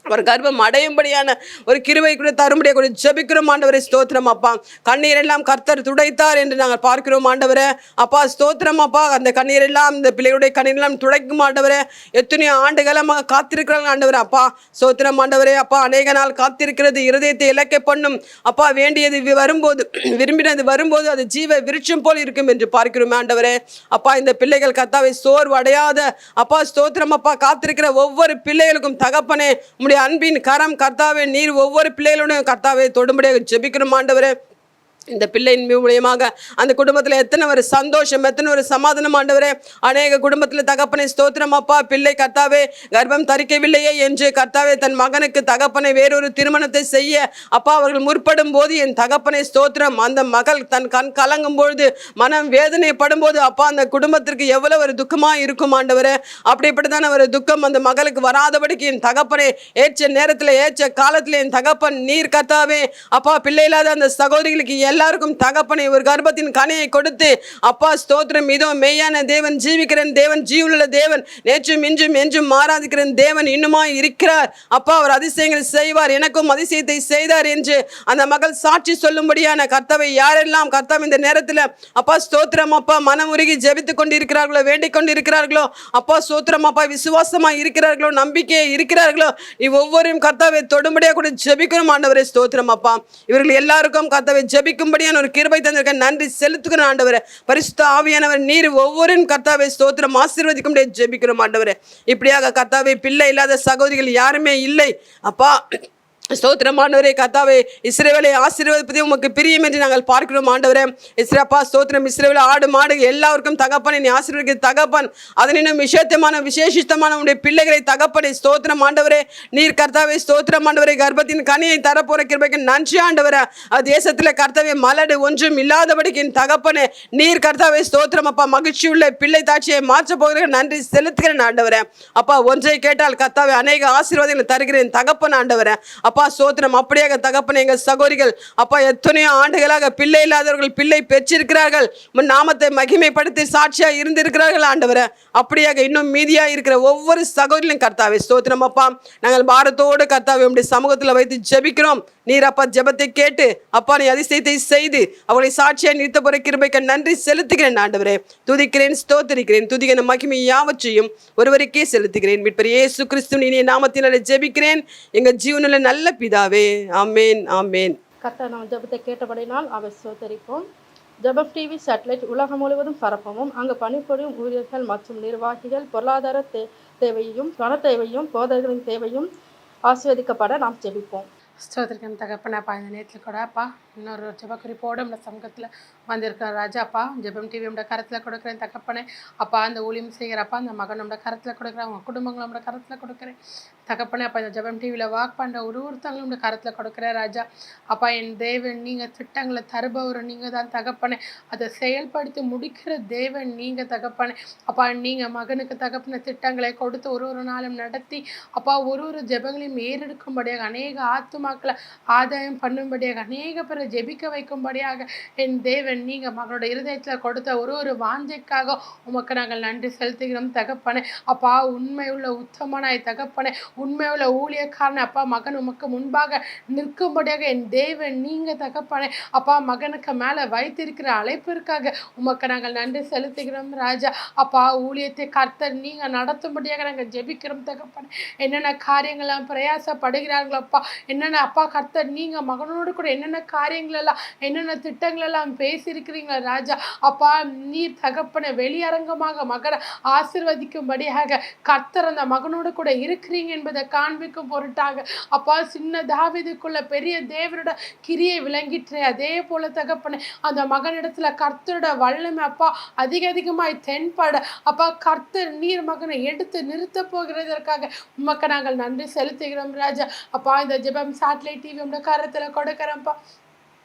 S3: அவர் கர்ப்பம் அடையும்படியான ஒரு கிருபை கூட தரும்படியாக கூட ஜெபிக்கிறோம் ஆண்டவரே. ஸ்தோத்திரம் அப்பா. கண்ணீர் எல்லாம் கர்த்தர் துடைத்தார் என்று நாங்கள் பார்க்கிறோம் ஆண்டவரே. அப்பா ஸ்தோத்திரம் அப்பா. அந்த கண்ணீர் எல்லாம் இந்த பிள்ளையுடைய கண்ணீர் எல்லாம் துடைக்கும் ஆண்டவரே. எத்தனையோ ஆண்டுகளமாக காத்திருக்கிறாங்க ஆண்டவரே. அப்பா ஸ்தோத்திரம் ஆண்டவரே. அப்பா அநேக நாள் காத்திருக்கிறது இருதயத்தை இலக்கை பண்ணும் அப்பா. வேண்டியது வரும்போது, விரும்பினது வரும்போது அது ஜீவ விருட்சம் போல் இருக்கும் என்று பார்க்கிறோம் ஆண்டவரே. அப்பா இந்த பிள்ளைகள் கர்த்தாவை சோர்வு அடையாத அப்பா ஸ்தோத்திரம் அப்பா காத்திருக்கிற ஒவ்வொரு பிள்ளைகளுக்கும் தகப்பனே அன்பின் கரம் கர்த்தாவே நீர் ஒவ்வொரு பிள்ளைகளுடைய கர்த்தாவே தொடும்படியாக ஜெபிக்கிறோம் ஆண்டவரே. இந்த பிள்ளையின் மூலியமாக அந்த குடும்பத்தில் எத்தனை ஒரு சந்தோஷம், எத்தனை ஒரு சமாதானம் ஆண்டவரே. அநேக குடும்பத்தில் தகப்பனை ஸ்தோத்திரம் அப்பா. பிள்ளை கர்த்தாவே கர்ப்பம் தரிக்கவில்லையே என்று கர்த்தாவே தன் மகனுக்கு தகப்பனை வேறொரு திருமணத்தை செய்ய அப்பா அவர்கள் முற்படும் போது என் தகப்பனை ஸ்தோத்திரம் அந்த மகள் தன் கண் கலங்கும் பொழுது, மனம் வேதனைப்படும் போது அப்பா அந்த குடும்பத்திற்கு எவ்வளவு ஒரு துக்கமாக இருக்கும் ஆண்டவரே. அப்படிப்பட்டதான ஒரு துக்கம் அந்த மகளுக்கு வராதபடிக்கு என் தகப்பனை ஏற்ற நேரத்தில் ஏற்ற காலத்தில் என் தகப்பன் நீர் கர்த்தாவே அப்பா பிள்ளை இல்லாத அந்த சகோதரிகளுக்கு எல்லாருக்கும் தகப்பனை ஒரு கர்ப்பத்தின் கனியை கொடுத்து அப்பா ஸ்தோத்திரம். இதோ மெய்யான தேவன், ஜீவிக்கிற தேவன், ஜீவனுள்ள தேவன், நேற்றும் இன்றும் என்றும் மாறாதிக்கிற தேவன் இன்னுமாய் இருக்கிறார் அப்பா. அவர் அதிசயங்கள் செய்வார், எனக்கும் அதிசயத்தை செய்தார் என்று அந்த மகள் சாட்சி சொல்லும்படியான கர்த்தாவை யாரெல்லாம் கர்த்தாவை இந்த நேரத்தில் அப்பா ஸ்தோத்திரம் அப்பா மனம் உருகி ஜெபித்துக் கொண்டு இருக்கிறார்களோ, வேண்டிக் கொண்டு இருக்கிறார்களோ அப்பா ஸ்தோத்திரம் அப்பா, விசுவாசமாக இருக்கிறார்களோ, நம்பிக்கையை இருக்கிறார்களோ, ஒவ்வொருவரும் கர்த்தாவை தொடும்படியாக கூட ஜெபிக்கிறோம் ஆண்டவரே. ஸ்தோத்திரம் அப்பா. இவர்கள் எல்லாருக்கும் கர்த்தாவை ஜெபிக்கும்படியான ஒரு கிருபை தந்திருக்க நன்றி செலுத்துகிறோம் ஆண்டவரே. பரிசுத்த ஆவியானவர் நீர் ஒவ்வொருவரும் கர்த்தாவை ஸ்தோத்திரம் ஆசீர்வதிக்கும்படியாக ஜெபிக்கிறோம் ஆண்டவரே. இப்படியாக கர்த்தாவை பிள்ளை இல்லாத சகோதரிகள் யாருமே இல்லை அப்பா. ஸ்தோத்திரம் ஆண்டவரே. கர்த்தாவே, இஸ்ரவேலை ஆசீர்வதிப்பதே உமக்கு பிரியம் என்று நாங்கள் பார்க்கிறோம் ஆண்டவரே. இஸ்ரப்பா ஸ்தோத்திரம். இஸ்ரவேல் ஆடு மாடு எல்லாருக்கும் தகப்பனை நீ ஆசீர்வதிக்க தகப்பன், அதனினும் விசேஷித்தமான உடைய பிள்ளைகளை தகப்பனை ஸ்தோத்திரம் ஆண்டவரே. நீர் கர்த்தாவே ஸ்தோத்திரம் ஆண்டவரே. கர்ப்பத்தின் கனியை தரப்போற கிருபைக்கு நன்றி ஆண்டவரே. தேசத்தில் கர்த்தாவே மலடு ஒன்றும் இல்லாதபடிக்கு தகப்பனே நீர் கர்த்தாவே ஸ்தோத்திரம் அப்பா. மகிழ்ச்சி உள்ள பிள்ளை தாட்சியை மாற்ற போகிற நன்றி செலுத்துகிறேன் ஆண்டவரே. அப்பா ஒன்றை கேட்டால் கர்த்தாவே அநேக ஆசீர்வாதங்களை தருகிறேன் தகப்பன் ஆண்டவரே. அப்பா ஸ்தோத்திரம். அப்படியாக தகப்பனே எங்கள் சகோதரிகள் அப்பா எத்தனையோ ஆண்டுகளாக பிள்ளை இல்லாதவர்கள் பிள்ளை பெற்றிருக்கிறார்கள், நாமத்தை மகிமைப்படுத்தி சாட்சியா இருந்திருக்கிறார்கள் ஆண்டவரே. அப்படியாக இன்னும் மீதியா இருக்கிற ஒவ்வொரு சகோதரிலும் கர்த்தாவே ஸ்தோத்திரம் அப்பா. நாங்கள் பாரத்தோடு கர்த்தாவே உம்முடைய சமூகத்தில் வைத்து ஜெபிக்கிறோம். நீர் அப்பா ஜெபத்தை கேட்டு அப்பா நீ அதிசயத்தை செய்து அவளை சாட்சியா நிறுத்த போற கிருபைக்கு நன்றி செலுத்துகிறேன் ஆண்டவரே. துதிக்கிறேன், ஸ்தோத்திரிக்கிறேன். துதிக்கிற மகிமை யாவற்றையும் ஒருவருக்கே செலுத்துகிறேன். மீட்பர் இயேசு கிறிஸ்துவின் இனிய நாமத்தினாலே ஜெபிக்கிறேன் எங்கள் ஜீவனுள்ள நல்ல பிதாவே. ஆமேன், ஆமேன்.
S2: கர்த்தர் நாம் ஜெபத்தை கேட்டபடினால் அவர் ஸ்தோத்தரிப்போம். ஜெபம் டிவி சேட்டலைட் உலகம் முழுவதும் பரப்பவும் அங்கு பணிபுரியும் ஊழியர்கள் மற்றும் நிர்வாகிகள் பொருளாதார தேவையும் பண தேவையும் போதகர்களின் தேவையும் ஆசீர்வதிக்கப்பட நாம் ஜெபிப்போம்.
S1: ஸ்தோத்திரிக்கம் தகப்பனப்பா. இந்த நேரத்தில் கூட அப்பா இன்னொரு ஜெப குறிப்போடு நம்ம சமூகத்தில் வந்திருக்கிறேன் ராஜா. அப்பா ஜெபம் டிவி நம்மளோட கரத்தில் கொடுக்குறேன் தகப்பனே. அப்பா அந்த ஊழியம் செய்கிறப்பா அந்த மகன் நம்மளோட கரத்தில் கொடுக்குறேன், அவங்க குடும்பங்கள் நம்மளோட கரத்தில் கொடுக்குறேன் தகப்பனே. அப்பா இந்த ஜெபம் டிவியில் வாக் பண்ணுற ஒருத்தங்களும் நம்மளோட கரத்தில் கொடுக்குறேன் ராஜா. அப்பா என் தேவன் நீங்கள் திட்டங்களை தருபவர் நீங்கள் தான் தகப்பனே. அதை செயல்படுத்தி முடிக்கிற தேவன் நீங்கள் தகப்பனே. அப்பா நீங்கள் மகனுக்கு தகப்பன திட்டங்களை கொடுத்து ஒரு நாளும் நடத்தி அப்பா ஒரு ஜெபங்களையும் ஏறெடுக்கும்படியாக அநேக ஆத்துமாக்களை ஆதாயம் பண்ணும்படியாக அநேக பேரை ஜெபிக்க வைக்கும்படியாக என் தேவன் நீங்கள் மகளோட இருதயத்தில் கொடுத்த ஒரு வாஞ்சைக்காக உமக்கு நாங்கள் நன்றி செலுத்துகிறோம் தகப்பனே. அப்பா உண்மையுள்ள உத்தமனாய் தகப்பனே, உண்மையுள்ள ஊழியக்காரனை அப்பா மகன் உமக்கு முன்பாக நிற்கும்படியாக என் தேவன் நீங்கள் தகப்பனே. அப்பா மகனுக்கு மேலே வைத்திருக்கிற அழைப்பிற்காக உமக்கு நாங்கள் நன்றி செலுத்துகிறோம் ராஜா. அப்பா ஊழியத்தை கர்த்தர் நீங்கள் நடத்தும்படியாக நாங்கள் ஜெபிக்கிறோம் தகப்பனே. என்னென்ன காரியங்கள்லாம் பிரயாசப்படுகிறார்களோ அப்பா, என்னென்ன அப்பா கர்த்தர் நீங்கள் மகனோடு கூட என்னென்ன காரியங்கள் எல்லாம் என்னென்ன திட்டங்கள் எல்லாம் பேசியிருக்கிறீங்களா ராஜா. அப்பா நீர் தகப்பனை வெளியரங்கமாக மகனை ஆசீர்வதிக்கும்படியாக கர்த்தர் அந்த மகனோடு கூட இருக்கிறீங்க என்பதை காண்பிக்கும் பொருட்டாக அப்பா சின்ன தாவீதுக்குள்ள பெரிய தேவனோட கிரியை விளங்கிற்றே. அதே போல தகப்பனை அந்த மகனிடத்துல கர்த்தரோட வல்லமை அப்பா அதிகமாய் தென்பட அப்பா கர்த்தர் நீர் மகனை எடுத்து நிறுத்த போகிறதற்காக உமக்கு நாங்கள் நன்றி செலுத்துகிறோம் ராஜா. அப்பா இந்த ஜெபம் சேட்டலைட் டிவி உங்க கரத்துல கொடுக்கிறோம்ப்பா.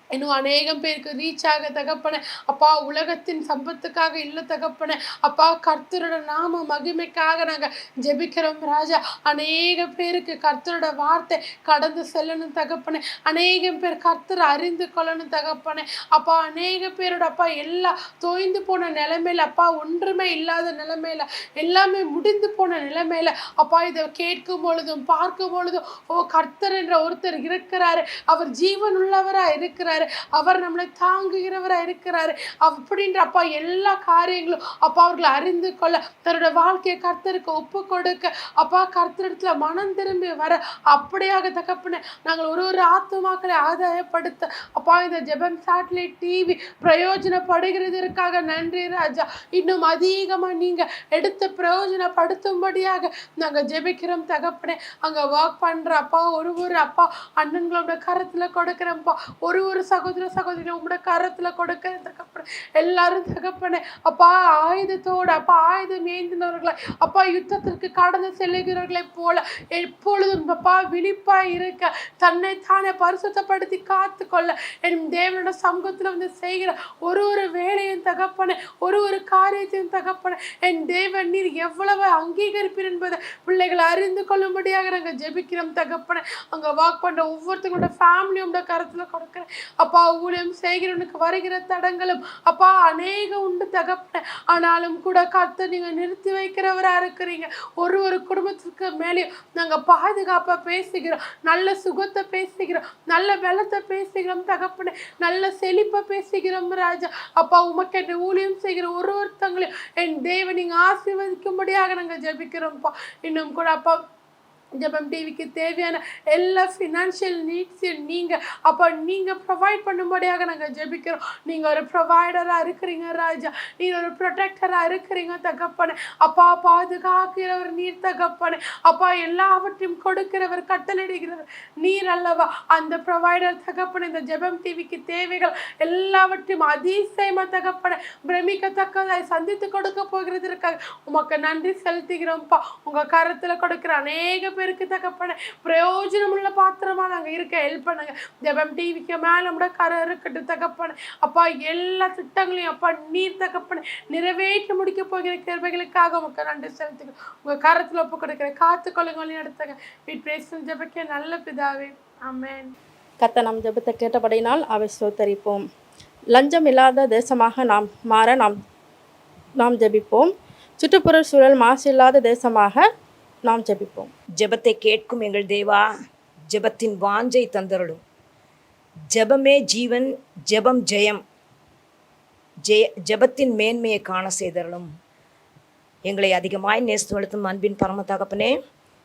S1: இன்னும் அநேகம் பேருக்கு ரீச் ஆக தகப்பனே. அப்பா உலகத்தின் சம்பத்துக்காக இல்லை தகப்பனே. அப்பா கர்த்தரோட நாம மகிமைக்காக நாங்கள் ஜெபிக்கிறோம் ராஜா. அநேக பேருக்கு கர்த்தரோட வார்த்தை கடந்து செல்லணும் தகப்பனே. அநேகம் பேர் கர்த்தரை அறிந்து கொள்ளணும் தகப்பனே. அப்பா அநேக பேரோட அப்பா எல்லாம் தோய்ந்து போன நிலைமையில அப்பா ஒன்றுமே இல்லாத நிலைமையில எல்லாமே முடிந்து போன நிலைமையில அப்பா இதை கேட்கும் பொழுதும் பார்க்கும் பொழுதும் கர்த்தர் என்ற ஒருத்தர் இருக்கிறாரு, அவர் ஜீவன் உள்ளவரா இருக்கிறார், அவர் நம்மளை தாங்குகிறவரா இருக்கிறாரு அப்படின்ற அப்பா எல்லா காரியங்களும் அப்பா அவர்களை அறிந்து கொள்ள தன்னோட வாழ்க்கையை கர்த்தருக்கு ஒப்பு கொடுக்க அப்பா கர்த்தரிடத்துல மனம் திரும்பி வர அப்படியாக தகப்பனே நாங்கள் ஒரு ஆத்துமாக்களை ஆதாயப்படுத்த அப்பா இந்த ஜெபம் சேட்டலைட் டிவி பிரயோஜனப்படுகிறதற்காக நன்றி ராஜா. இன்னும் அதிகமா நீங்க எடுத்து பிரயோஜனப்படுத்தும்படியாக நாங்க ஜெபிக்கிறோம் தகப்பனே. அங்க வாக் பண்ற அப்பா ஒரு அப்பா அண்ணன்களோட கரத்துல கொடுக்கிறப்பா ஒரு சகோதரி உங்களோட கரத்துல கொடுக்க தகப்பனே. எல்லாரும் தகப்பனே அப்பா ஆயுதத்தோடு அப்பா ஆயுதம் ஏந்தினவர்களை அப்பா யுத்தத்திற்கு கடந்து செல்லுகிறவர்களை போல எப்பொழுதும் அப்பா விழிப்பாய் இருக்க தன்னை தானே பரிசுத்தப்படுத்தி காத்து கொள்ள என் தேவனோட சமூகத்துல வந்து செய்கிற ஒரு வேலையும் தகப்பனே, ஒரு காரியத்தையும் தகப்பனே என் தேவன் நீர் எவ்வளவு அங்கீகரிப்பீர் என்பதை பிள்ளைகளை அறிந்து கொள்ளும்படியாக நாங்கள் ஜெபிக்கிறோம் தகப்பனே. அங்க வாக் பண்ற ஒவ்வொருத்தங்களோட ஃபேமிலியோட கருத்துல கொடுக்கிறேன் அப்பா. ஊழியம் செய்கிறவனுக்கு வருகிற தடங்களும் அப்பா அநேக உண்டு தகப்பனே. ஆனாலும் கூட கர்த்தர் நீங்க நிறுத்தி வைக்கிறவரா இருக்கிறீங்க. ஒரு குடும்பத்துக்கு மேலேயும் நாங்க பாதுகாப்பா பேசுகிறோம், நல்ல சுகத்தை பேசுகிறோம், நல்ல வெள்ளத்தை பேசுகிறோம் தகப்பனே, நல்ல செழிப்பை பேசுகிறோம் ராஜா. அப்பா உமக்கு என்று ஊழியம் செய்கிற ஒருத்தங்களையும் என் தேவன் நீங்க ஆசீர்வதிக்கும்படியாக நாங்க ஜெபிக்கிறோம்ப்பா. இன்னும் கூட அப்பா ஜெபம் டிவிக்கு தேவையான எல்லா ஃபினான்ஷியல் நீட்ஸையும் நீங்கள் ப்ரொவைட் பண்ணும்படியாக நாங்கள் ஜெபிக்கிறோம். நீங்கள் ஒரு ப்ரொவைடராக இருக்கிறீங்க ராஜா, நீங்கள் ஒரு ப்ரொடெக்டராக இருக்கிறீங்க தகப்பனே. அப்பா, பாதுகாக்கிறவர் நீர் தகப்பனே. அப்பா, எல்லாவற்றையும் கொடுக்கிறவர், கட்டளையிடுகிறவர் நீர் அல்லவா. அந்த ப்ரொவைடர் தகப்பனே, இந்த ஜெபம் டிவிக்கு தேவைகள் எல்லாவற்றையும் அதிசயமாக தகப்பனே பிரமிக்கத்தக்கதாய் சந்தித்து கொடுக்க போகிறதற்காக உமக்கு நன்றி செலுத்துகிறோம்ப்பா. உங்கள் கருத்தில் கொடுக்குற அநேக பேருக்கு தகப்பனே பிரயோஜனமுள்ள பாத்திரமாக நாங்கள் இருக்க ஹெல்ப் பண்ணுங்க. ஜெபம் டிவிக்கு மேலே நம்மட கரை இருக்கட்டும் தகப்பனே. அப்பா, எல்லா திட்டங்களையும் அப்பா நீர் தகப்பனே நிறைவேற்றி முடிக்க போகிற கிருபைகளுக்காக உமக்கு நன்றி செலுத்துகிறோம். உங்கள் கருத்தில் ஒப்பு கொடுக்குற காத்துக்கொள்ளுங்க, வழி நடத்துங்க. வீட் பேசும் ஜெபக்கே நல்ல பிதாவே, ஆமென்.
S2: கர்த்தர் நம் ஜெபத்தை கேட்டபடினால் அவை ஸ்தோத்தரிப்போம். லஞ்சம் இல்லாத தேசமாக நாம் மாற நாம் ஜெபிப்போம். சுற்றுப்புற சூழல் மாசு இல்லாத தேசமாக நாம் ஜெபிப்போம்.
S6: ஜெபத்தை கேட்கும் எங்கள் தேவா, ஜெபத்தின் வாஞ்சை தந்தருளும். ஜெபமே ஜீவன், ஜெபம் ஜெயம். ஜெபத்தின் மேன்மையை காண செய்தருளும். எங்களை அதிகமாய் நேசித்து வளர்த்தும் அன்பின் பரம தகப்பனே,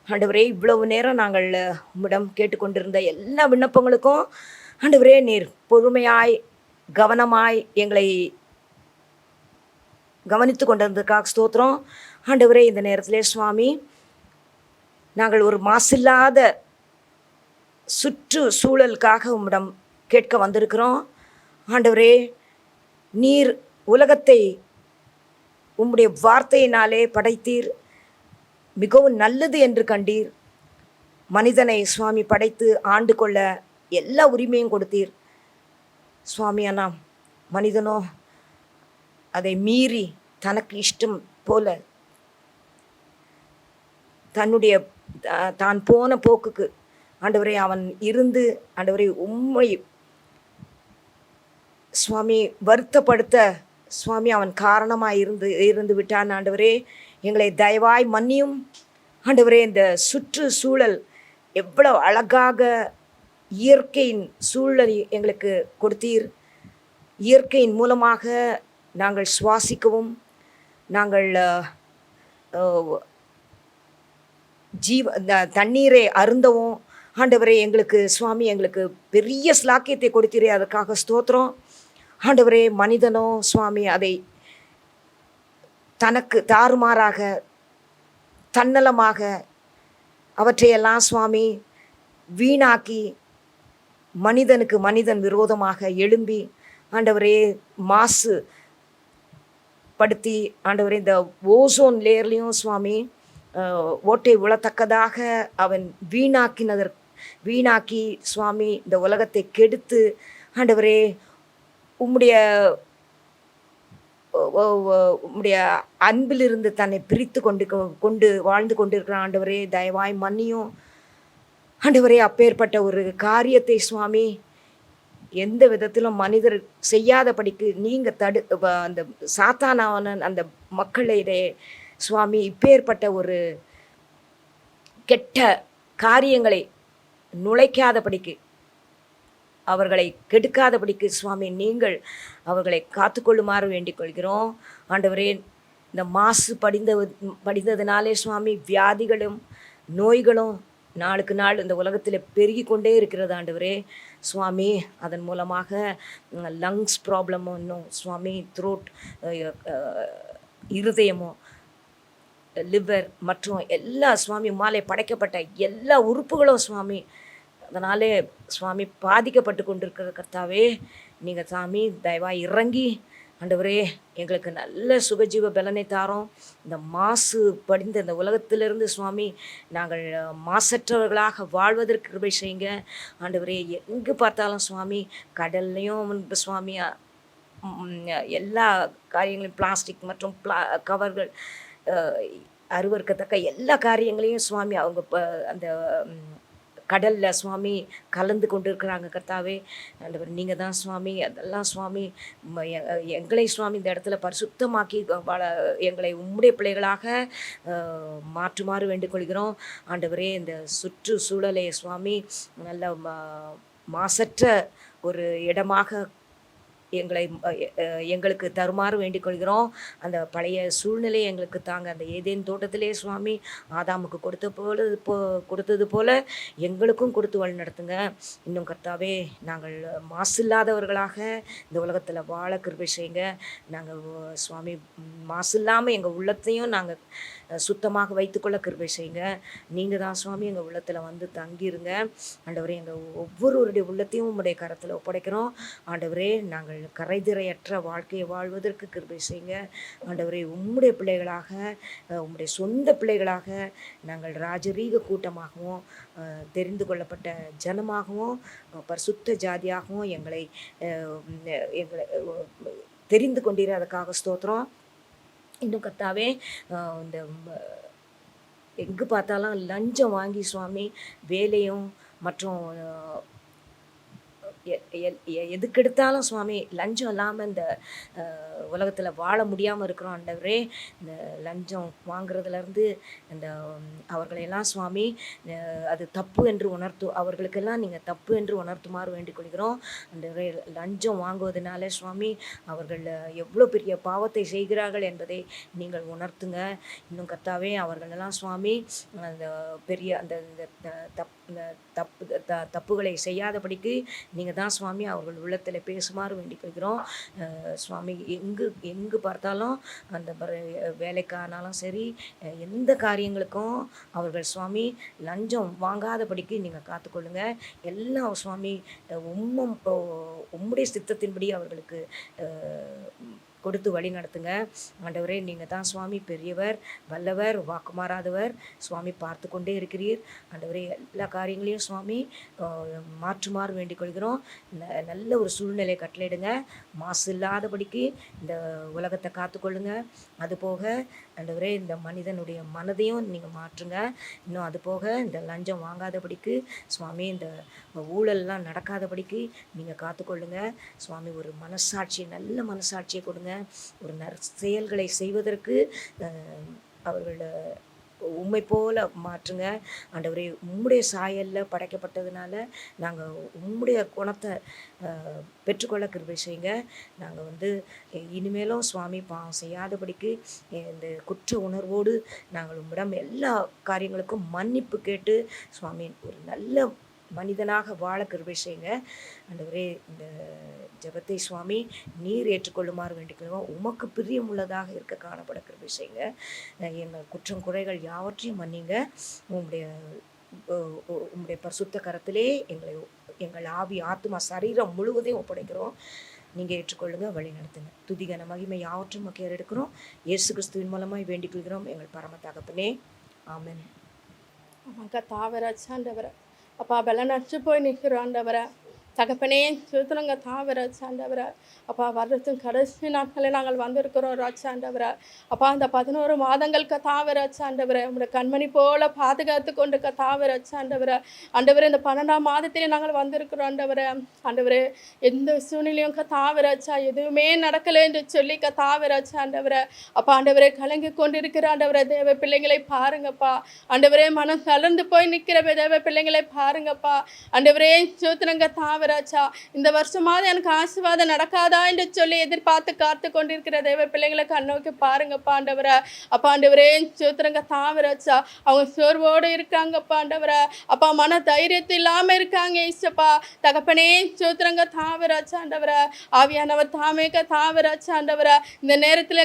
S6: ஆண்டவரே, இவ்வளவு நேரம் நாங்கள் உம்மிடம் கேட்டுக்கொண்டிருந்த எல்லா விண்ணப்பங்களுக்கும் ஆண்டவரே நீர் பொறுமையாய் கவனமாய் எங்களை கவனித்து கொண்டிருந்ததுக்காக ஸ்தோத்திரம். ஆண்டவரே, இந்த நேரத்திலே சுவாமி, நாங்கள் ஒரு மாசில்லாத சுற்று சூழலுக்காக உம்மிடம் கேட்க வந்திருக்கிறோம். ஆண்டவரே, நீர் உலகத்தை உம்முடைய வார்த்தையினாலே படைத்தீர், மிகவும் நல்லது என்று கண்டீர். மனிதனை சுவாமி படைத்து ஆண்டு கொள்ள எல்லா உரிமையும் கொடுத்தீர் சுவாமி. ஆனால் மனிதனோ அதை மீறி தனக்கு இஷ்டம் போல தன்னுடைய தான் போன போக்குக்கு ஆண்டவரே அவன் இருந்து ஆண்டவரே உம்மை சுவாமி வருத்தப்படுத்த சுவாமி அவன் காரணமாக இருந்து விட்டான். ஆண்டவரே, எங்களை தயவாய் மன்னியும். ஆண்டவரே, இந்த சுற்று சூழல் எவ்வளவு அழகாக இயற்கையின் சூழலை எங்களுக்கு கொடுத்தீர். இயற்கையின் மூலமாக நாங்கள் சுவாசிக்கவும் நாங்கள் தண்ணீரை அருந்தவும் ஆண்டவரே எங்களுக்கு சுவாமி எங்களுக்கு பெரிய ஸ்லாக்கியத்தை கொடுத்தீரே, அதற்காக ஸ்தோத்திரம். ஆண்டவரே, மனிதனோ சுவாமி அதை தனக்கு தாறுமாறாக தன்னலமாக அவற்றையெல்லாம் சுவாமி வீணாக்கி மனிதனுக்கு மனிதன் விரோதமாக எழும்பி ஆண்டவரே மாசு படுத்தி ஆண்டவரே இந்த ஓசோன் லேயர்லேயும் சுவாமி ஓட்டை உழத்தக்கதாக அவன் வீணாக்கி சுவாமி இந்த உலகத்தை கெடுத்து ஆண்டவரே உம்முடைய அன்பிலிருந்து தன்னை பிரித்து கொண்டு வாழ்ந்து கொண்டிருக்கிறான். ஆண்டவரே, தயவாய் மன்னியும். ஆண்டவரே, அப்பேற்பட்ட ஒரு காரியத்தை சுவாமி எந்த விதத்திலும் மனிதர் செய்யாதபடிக்கு நீங்கள் அந்த சாத்தானான அந்த மக்களிடையே சுவாமி இப்பேற்பட்ட ஒரு கெட்ட காரியங்களை நுழைக்காதபடிக்கு அவர்களை கெடுக்காதபடிக்கு சுவாமி நீங்கள் அவர்களை காத்துக்கொள்ளுமாறு வேண்டிக் கொள்கிறோம். ஆண்டவரே, இந்த மாசு படிந்ததுனாலே சுவாமி வியாதிகளும் நோய்களும் நாளுக்கு நாள் இந்த உலகத்தில் பெருகி கொண்டே இருக்கிறது. ஆண்டவரே சுவாமி, அதன் மூலமாக லங்ஸ் ப்ராப்ளமும் இன்னும் சுவாமி த்ரோட் இருதயமும் லிவர் மற்றும் எல்லா சுவாமி மாலை படைக்கப்பட்ட எல்லா உறுப்புகளும் சுவாமி அதனாலே சுவாமி பாதிக்கப்பட்டு கொண்டிருக்கிற கர்த்தாவே, நீங்கள் சாமி தயவாக இறங்கி ஆண்டவரே எங்களுக்கு நல்ல சுகஜீவ பலனை தாரோம். இந்த மாசு படிந்த இந்த உலகத்திலிருந்து சுவாமி நாங்கள் மாசற்றவர்களாக வாழ்வதற்கு கிருபை செய்யுங்க. ஆண்டவரே, எங்கே பார்த்தாலும் சுவாமி கடல்லையும் சுவாமி எல்லா காரியங்களையும் பிளாஸ்டிக் மற்றும் கவர்கள் அருவறுக்கத்தக்க எல்லா காரியங்களையும் சுவாமி அவங்க அந்த கடலில் சுவாமி கலந்து கொண்டு இருக்கிறாங்க கர்த்தாவே. ஆண்டவர் நீங்கள் தான் சுவாமி அதெல்லாம் சுவாமி எங்களை சுவாமி இந்த இடத்துல பரிசுத்தமாக்கி எங்களை உம்முடைய பிள்ளைகளாக மாற்றுமாறு வேண்டிக் கொள்கிறோம். ஆண்டவரே, இந்த சுற்றுச்சூழலை சுவாமி நல்ல மாசற்ற ஒரு இடமாக எங்களுக்கு தருமாறு வேண்டிக் கொள்கிறோம். அந்த பழைய சூழ்நிலையை எங்களுக்கு தாங்க. அந்த ஏதேன் தோட்டத்திலே சுவாமி ஆதாமுக்கு கொடுத்தது போல எங்களுக்கும் கொடுத்து வழி நடத்துங்க. இன்னும் கர்த்தாவே, நாங்கள் மாசில்லாதவர்களாக இந்த உலகத்தில் வாழ கிருபை செய்யுங்க. நாங்கள் சுவாமி மாசு இல்லாமல் எங்கள் உள்ளத்தையும் நாங்கள் சுத்தமாக வைத்துக்கொள்ள கிருபை செய்யுங்க. நீங்கள் தான் சுவாமி எங்கள் உள்ளத்தில் வந்து தங்கிருங்க. ஆண்டவரே, எங்கள் ஒவ்வொருவருடைய உள்ளத்தையும் உம்முடைய கரத்தில் ஒப்படைக்கிறோம். ஆண்டவரே, நாங்கள் கரைதிரையற்ற வாழ்க்கையை வாழ்வதற்கு கிருபை செய்யுங்க. ஆண்டவரே, உம்முடைய பிள்ளைகளாக, உம்முடைய சொந்த பிள்ளைகளாக நாங்கள் ராஜரீக கூட்டமாகவும் தெரிந்து கொள்ளப்பட்ட ஜனமாகவும் பரிசுத்த ஜாதியாகவும் எங்களை தெரிந்து கொண்டீர். அதுக்காக ஸ்தோத்திரம். இன்னும் கர்த்தாவே, இந்த எங்கே பார்த்தாலும் லஞ்சம் வாங்கி சுவாமி வேலையும் மற்றும் எதுக்கெடுத்தாலும் சுவாமி லஞ்சம் இல்லாமல் இந்த உலகத்தில் வாழ முடியாமல் இருக்கிறோம். ஆண்டவரே, இந்த லஞ்சம் வாங்குறதுலேருந்து இந்த அவர்களையெல்லாம் சுவாமி அது தப்பு என்று அவர்களுக்கெல்லாம் நீங்கள் தப்பு என்று உணர்த்துமாறு வேண்டிக் கொள்கிறோம். ஆண்டவரே, லஞ்சம் வாங்குவதனால சுவாமி அவர்கள் எவ்வளோ பெரிய பாவத்தை செய்கிறார்கள் என்பதை நீங்கள் உணர்த்துங்க. இன்னும் கர்த்தாவே, அவர்களெல்லாம் சுவாமி அந்த பெரிய அந்த தப்புகளை செய்யாதபடிக்கு நீங்கள் தான் சுவாமி அவர்கள் உள்ளத்தில் பேசுமாறு வேண்டிக் கொள்கிறோம். சுவாமி, எங்கு பார்த்தாலும் அந்த வேலைக்கானாலும் சரி, எந்த காரியங்களுக்கும் அவர்கள் சுவாமி லஞ்சம் வாங்காதபடிக்கு நீங்கள் காத்துக்கொள்ளுங்க. எல்லாம் சுவாமி உம்முடைய சித்தத்தின்படி அவர்களுக்கு கொடுத்து வழி நடத்துங்க. ஆண்டவரே, நீங்கள் தான் சுவாமி பெரியவர், வல்லவர், வாக்கு மாறாதவர். சுவாமி பார்த்து கொண்டே இருக்கிறீர். ஆண்டவரே, எல்லா காரியங்களையும் சுவாமி மாற்றுமாறு வேண்டிக் கொள்கிறோம். நல்ல ஒரு சூழ்நிலை கட்டளையிடுங்க. மாசு இல்லாதபடிக்கு இந்த உலகத்தை காத்துக்கொள்ளுங்க. அதுபோக ஆண்டவரே, இந்த மனிதனுடைய மனதையும் நீங்கள் மாற்றுங்க. இன்னும் அதுபோக இந்த லஞ்சம் வாங்காதபடிக்கு சுவாமி இந்த ஊழல்லாம் நடக்காதபடிக்கு நீங்கள் காத்துக்கொள்ளுங்க. சுவாமி, ஒரு மனசாட்சி, நல்ல மனசாட்சியை கொடுங்க. ஒரு செயல்களை செய்வதற்கு அவர்கள உம்மை போல மாற்றுங்க. ஆண்டவரே, உம்முடைய சாயலில் படைக்கப்பட்டதுனால நாங்கள் உம்முடைய குணத்தை பெற்றுக்கொள்ள கிருபை செய்யுங்க. நாங்கள் இனிமேலும் சுவாமி பாவம் செய்யாதபடிக்கு இந்த குற்ற உணர்வோடு நாங்கள் உம்மிடம் எல்லா காரியங்களுக்கும் மன்னிப்பு கேட்டு சுவாமி ஒரு நல்ல மனிதனாக வாழ கிருபை செய்யுங்க. ஆண்டவரே, இந்த ஜெபத்தை சுவாமி நீர் ஏற்றுக்கொள்ளுமாறு வேண்டிக்கிறோம். உமக்கு பிரியமுள்ளதாக இருக்க காணப்பட கிருபை செய்யுங்க. எங்கள் குற்றம் குறைகள் யாவற்றையும் மன்னிங்க. உம்முடைய பரிசுத்த கரத்திலே எங்கள் ஆவி, ஆத்மா, சரீரம் முழுவதையும் ஒப்படைக்கிறோம். நீங்கள் ஏற்றுக்கொள்ளுங்க, வழி நடத்துங்க. துதிகன மகிமை யாவற்றும் மக்கள் எடுக்கிறோம். இயேசு கிறிஸ்துவின் மூலமாய் வேண்டிக் கொள்கிறோம் எங்கள் பரம தகப்பனே. ஆமென்.
S4: ஆமாக்கா, தாவராச்சாண்டவரை அப்பா பலன் அடிச்சு போய் நிற்கிறோம். ஆண்டவரை தகப்பனே சுத்தனங்க தாவராச்சாண்டவரை அப்பா வர்றதும் கடைசி நாட்களில் நாங்கள் வந்திருக்கிறோம் ராச்சாண்டவரை. அப்பா அந்த 11 மாதங்களுக்கு தாவராச்சாண்டவரை உங்களுடைய கண்மணி போல பாதுகாத்து கொண்டு தாவராச்சாண்டவரை. ஆண்டவரை, இந்த 12ஆம் மாதத்திலே நாங்கள் வந்திருக்கிறோம். ஆண்டவரே, எந்த சூழ்நிலையும் தாவராச்சா எதுவுமே நடக்கலை என்று சொல்லி தாவராச்சாண்டவரை. அப்பா ஆண்டவரே, கலங்கி கொண்டிருக்கிற ஆண்டவரை தேவ பிள்ளைங்களை பாருங்கப்பா. ஆண்டவரே, மனம் தளர்ந்து போய் நிற்கிற தேவ பிள்ளைங்களை பாருங்கப்பா. ஆண்டவரே, சூத்திரங்க தாவராச்சா இந்த வருஷமாவது எனக்கு ஆசீர்வாதம் நடக்காதா என்று சொல்லி எதிர்பார்த்து காத்து கொண்டிருக்கிற தேவ பிள்ளைங்களை கண்ணோக்கி பாருங்கப்பா. ஆண்டவரை, அப்பா ஆண்டவரே, சூத்திரங்க தாவராச்சா அவங்க சோர்வோடு இருக்காங்கப்பா. ஆண்டவரை, அப்பா மன தைரியத்து இல்லாமல் இருக்காங்க. ஈசப்பா தகப்பனே, சூத்திரங்க தாவராச்சா ஆண்டவரை. ஆவியானவர் தாமேக்க தாவராச்சா ஆண்டவரை. இந்த நேரத்தில்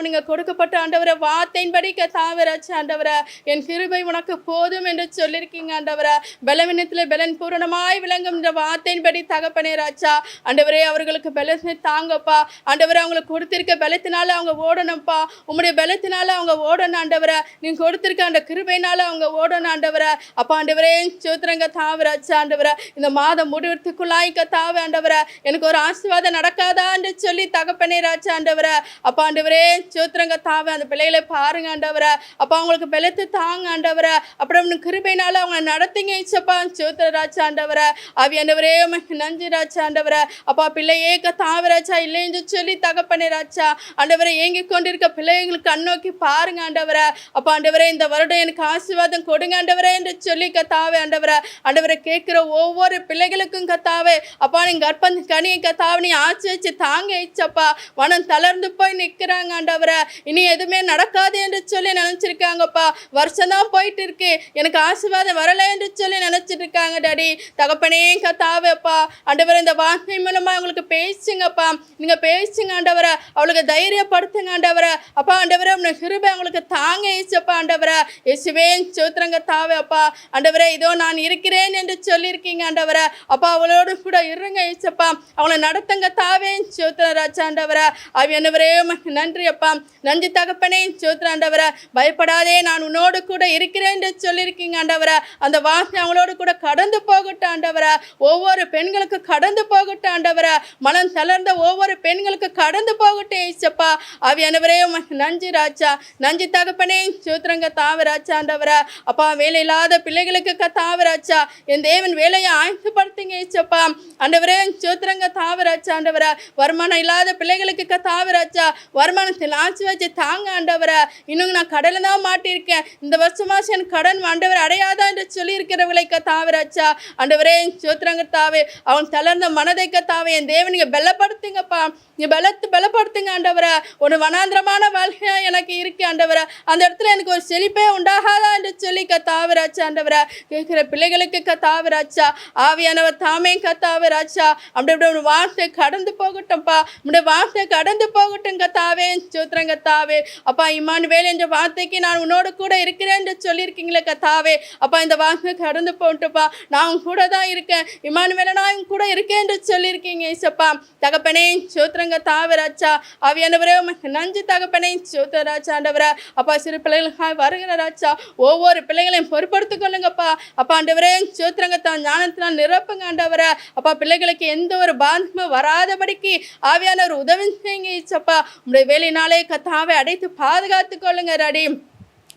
S4: நீங்க கொடுக்கப்பட்ட ஆண்டவரை வார்த்தையின்படி தாவராச்சா ஆண்டவரை. என் கிருபை உனக்கு போதும் என்று சொல்லியிருக்கீங்க ஆண்டவரை. பலவீனத்தில் பலன் பூரணமாய் விளங்கும் இந்த வார்த்தையின்படி தகப்பனே ராஜா ஆண்டவரே, அவர்களுக்கு பலத்தை தாங்கப்பா. ஆண்டவரை, அவங்களுக்கு கொடுத்திருக்க பலத்தினால அவங்க ஓடணும்ப்பா. உம்முடைய பலத்தினால அவங்க ஓடணும் ஆண்டவரை. நீங்க கொடுத்திருக்க அந்த கிருபையினால அவங்க ஓடணும் ஆண்டவரை. அப்பா ஆண்டவரே, சோத்திரங்க தாவராச்சா ஆண்டவரை. இந்த மாதம் முடிவதற்குள்ளாய்க்க தாவ ஆண்டவரை. எனக்கு ஒரு ஆசீர்வாதம் நடக்காதா என்று சொல்லி தகப்பனே ராஜா ஆண்டவரை. அப்பா ஆண்டவரே, சோத்திரங்க தாவ அந்த பிள்ளைகளை பாருங்க ஆண்டவரை. அப்பா அவங்களுக்கு பலத்தை தாங்க ஆண்டவரை. அப்புறம் கிருபையினால அவங்க நடத்துங்க இச்சப்பா. சோத்திர ராஜா ஆண்டவரை. ஆவி ஆண்டவரே, உமக்கு நன்றி ராஜா ஆண்டவரே. அப்பா பிள்ளையே கத்தாவே ராஜா இல்லை என்று சொல்லி தகப்பனே ராஜா ஆண்டவரை ஏங்கி கொண்டிருக்க பிள்ளைகளுக்கு கண்ணோக்கி பாருங்க ஆண்டவரே. அப்பா ஆண்டவரே இந்த வருடம் எனக்கு ஆசீர்வாதம் கொடுங்க ஆண்டவரே என்று சொல்லி கத்தாவே ஆண்டவரே. ஆண்டவரை கேட்கிற ஒவ்வொரு பிள்ளைகளுக்கும் கத்தாவே அப்பா நீங்க கற்பந்த கனியை கத்தாவே நீ ஆச்சு தாங்க ஏச்சப்பா மனம் தளர்ந்து போய் நிற்கிறாங்க ஆண்டவரை. இனி எதுவுமே நடக்காது என்று சொல்லி நினைச்சிருக்காங்கப்பா. வருஷம்தான் போயிட்டு இருக்கு, எனக்கு ஆசீர்வாதம் வரலை என்று சொல்லி நினைச்சிட்டு இருக்காங்க டாடி. தகப்பனே கத்தாவேப்பா ஆண்டவரை இந்த வார்த்தை மூலமா உங்களுக்கு பேசுங்கப்பா. நீங்க பேசுங்க ஆண்டவரை, அவளுக்கு தைரியப்படுத்துங்க ஆண்டவரை. அப்பா ஆண்டவரை உங்க கிருபை அவங்களுக்கு தாங்க ஏச்சப்பா ஆண்டவரை. இயேசுவே சோத்திரங்க தாவே அப்பா ஆண்டவரே இதோ நான் இருக்கிறேன் என்று சொல்லியிருக்கீங்க ஆண்டவரை. அப்பா அவளோடு கூட இருங்க ஏச்சப்பா, அவளை நடத்துங்க தாவே சோத்திர ராஜா ஆண்டவரை. ஆவியானவரே உமக்கு நன்றி அப்பா. நன்றி தகப்பனே சோத்திர ஆண்டவரை. பயப்படாதே நான் உன்னோடு கூட இருக்கிறேன் என்று சொல்லியிருக்கீங்க ஆண்டவரை. அந்த வார்த்தை அவங்களோடு கூட கடந்து போகட்டும் ஆண்டவரை. ஒவ்வொரு பெண்களுக்கு கடந்து போகட்டும் ஆண்டவரை. மனம் தளர்ந்த ஒவ்வொரு பெண்களுக்கு கடந்து போகட்டும் ஏசப்பா. ஆவியானவரே உமக்கு நன்றி ராஜா. நன்றி தகப்பனே சோத்திரங்க தாவே ராஜா ஆண்டவரை. அப்பா வேலை இல்லாத பிள்ளைகளுக்கு கத்தாவே ராஜா என் தேவன் வேலையை ஆயத்தப்படுத்துங்க ஏசப்பா ஆண்டவரே சோத்திரங்க தாவே ராஜா ஆண்டவரை. வருமானம் இல்லாத பிள்ளைகளுக்கு கத்தாவே ராஜா வருமானத்தில் ஆட்சி வச்சு தாங்க ஆண்டவரை. இன்னும் நான் கடலில் தான் மாட்டியிருக்கேன், இந்த வருஷமாச்சும் எனக்கு கடன் ஆண்டவர் அடையாதா என்று சொல்லியிருக்கிறவர்களை கத்தாவே ராஜா ஆண்டவரே சோத்திரங்க தாவே. அவன் தளர்ந்த மனதை கத்தாவே என் தேவன் நீங்க பலப்படுத்துங்கப்பா. நீ பலப்படுத்துங்க ஆண்டவரை. ஒரு வனாந்திரமான வாழ்க்கையா எனக்கு இருக்கு ஆண்டவரை. அந்த இடத்துல எனக்கு ஒரு செழிப்பே உண்டாகாதா என்று சொல்லி கத்தாவே ராஜா ஆண்டவரை. கேட்கிற பிள்ளைகளுக்கு கத்தாவே ராஜா ஆவியானவர் தாமே கத்தாவே ராஜா அப்படி ஒரு வார்த்தை கடந்து போகட்டும்ப்பா. உடைய வார்த்தை கடந்து போகட்டும் கத்தாவே சோத்திரம் கத்தாவே. அப்பா இம்மானுவேல் என்ற வார்த்தைக்கு நான் உன்னோடு கூட இருக்கிறேன் என்று சொல்லியிருக்கீங்களே கத்தாவே. அப்பா இந்த வார்த்தை கடந்து போட்டுப்பா, நான் உன் கூட தான் இருக்கேன். இம்மானுவேல நான் உன் கூட இருக்கேன் என்று சொல்லியிருக்கீங்க ஏசப்பா. தகப்பனே சோத்திரங்க தாவே ராஜா ஆவியானவரே உமக்கு நன்றி தகப்பனே சோத்திர ராஜா ஆண்டவரே. அப்பா சிறு பிள்ளைகளுக்காக வருகிற ராஜா ஒவ்வொரு பிள்ளைகளையும் பொறுப்படுத்திக் கொள்ளுங்கப்பா. அப்பா ஆண்டவரே சோத்திரங்க தான் ஞானத்தினால் நிரப்புங்க ஆண்டவரை. அப்பா பிள்ளைகளுக்கு எந்த ஒரு பாதிப்பும் வராதபடிக்கு ஆவியானவர் உதவி செய்யுங்க ஏசப்பா. உங்களுடைய வேலையினாலே கத்தாவை அடைத்து பாதுகாத்துக் கொள்ளுங்க டாடி.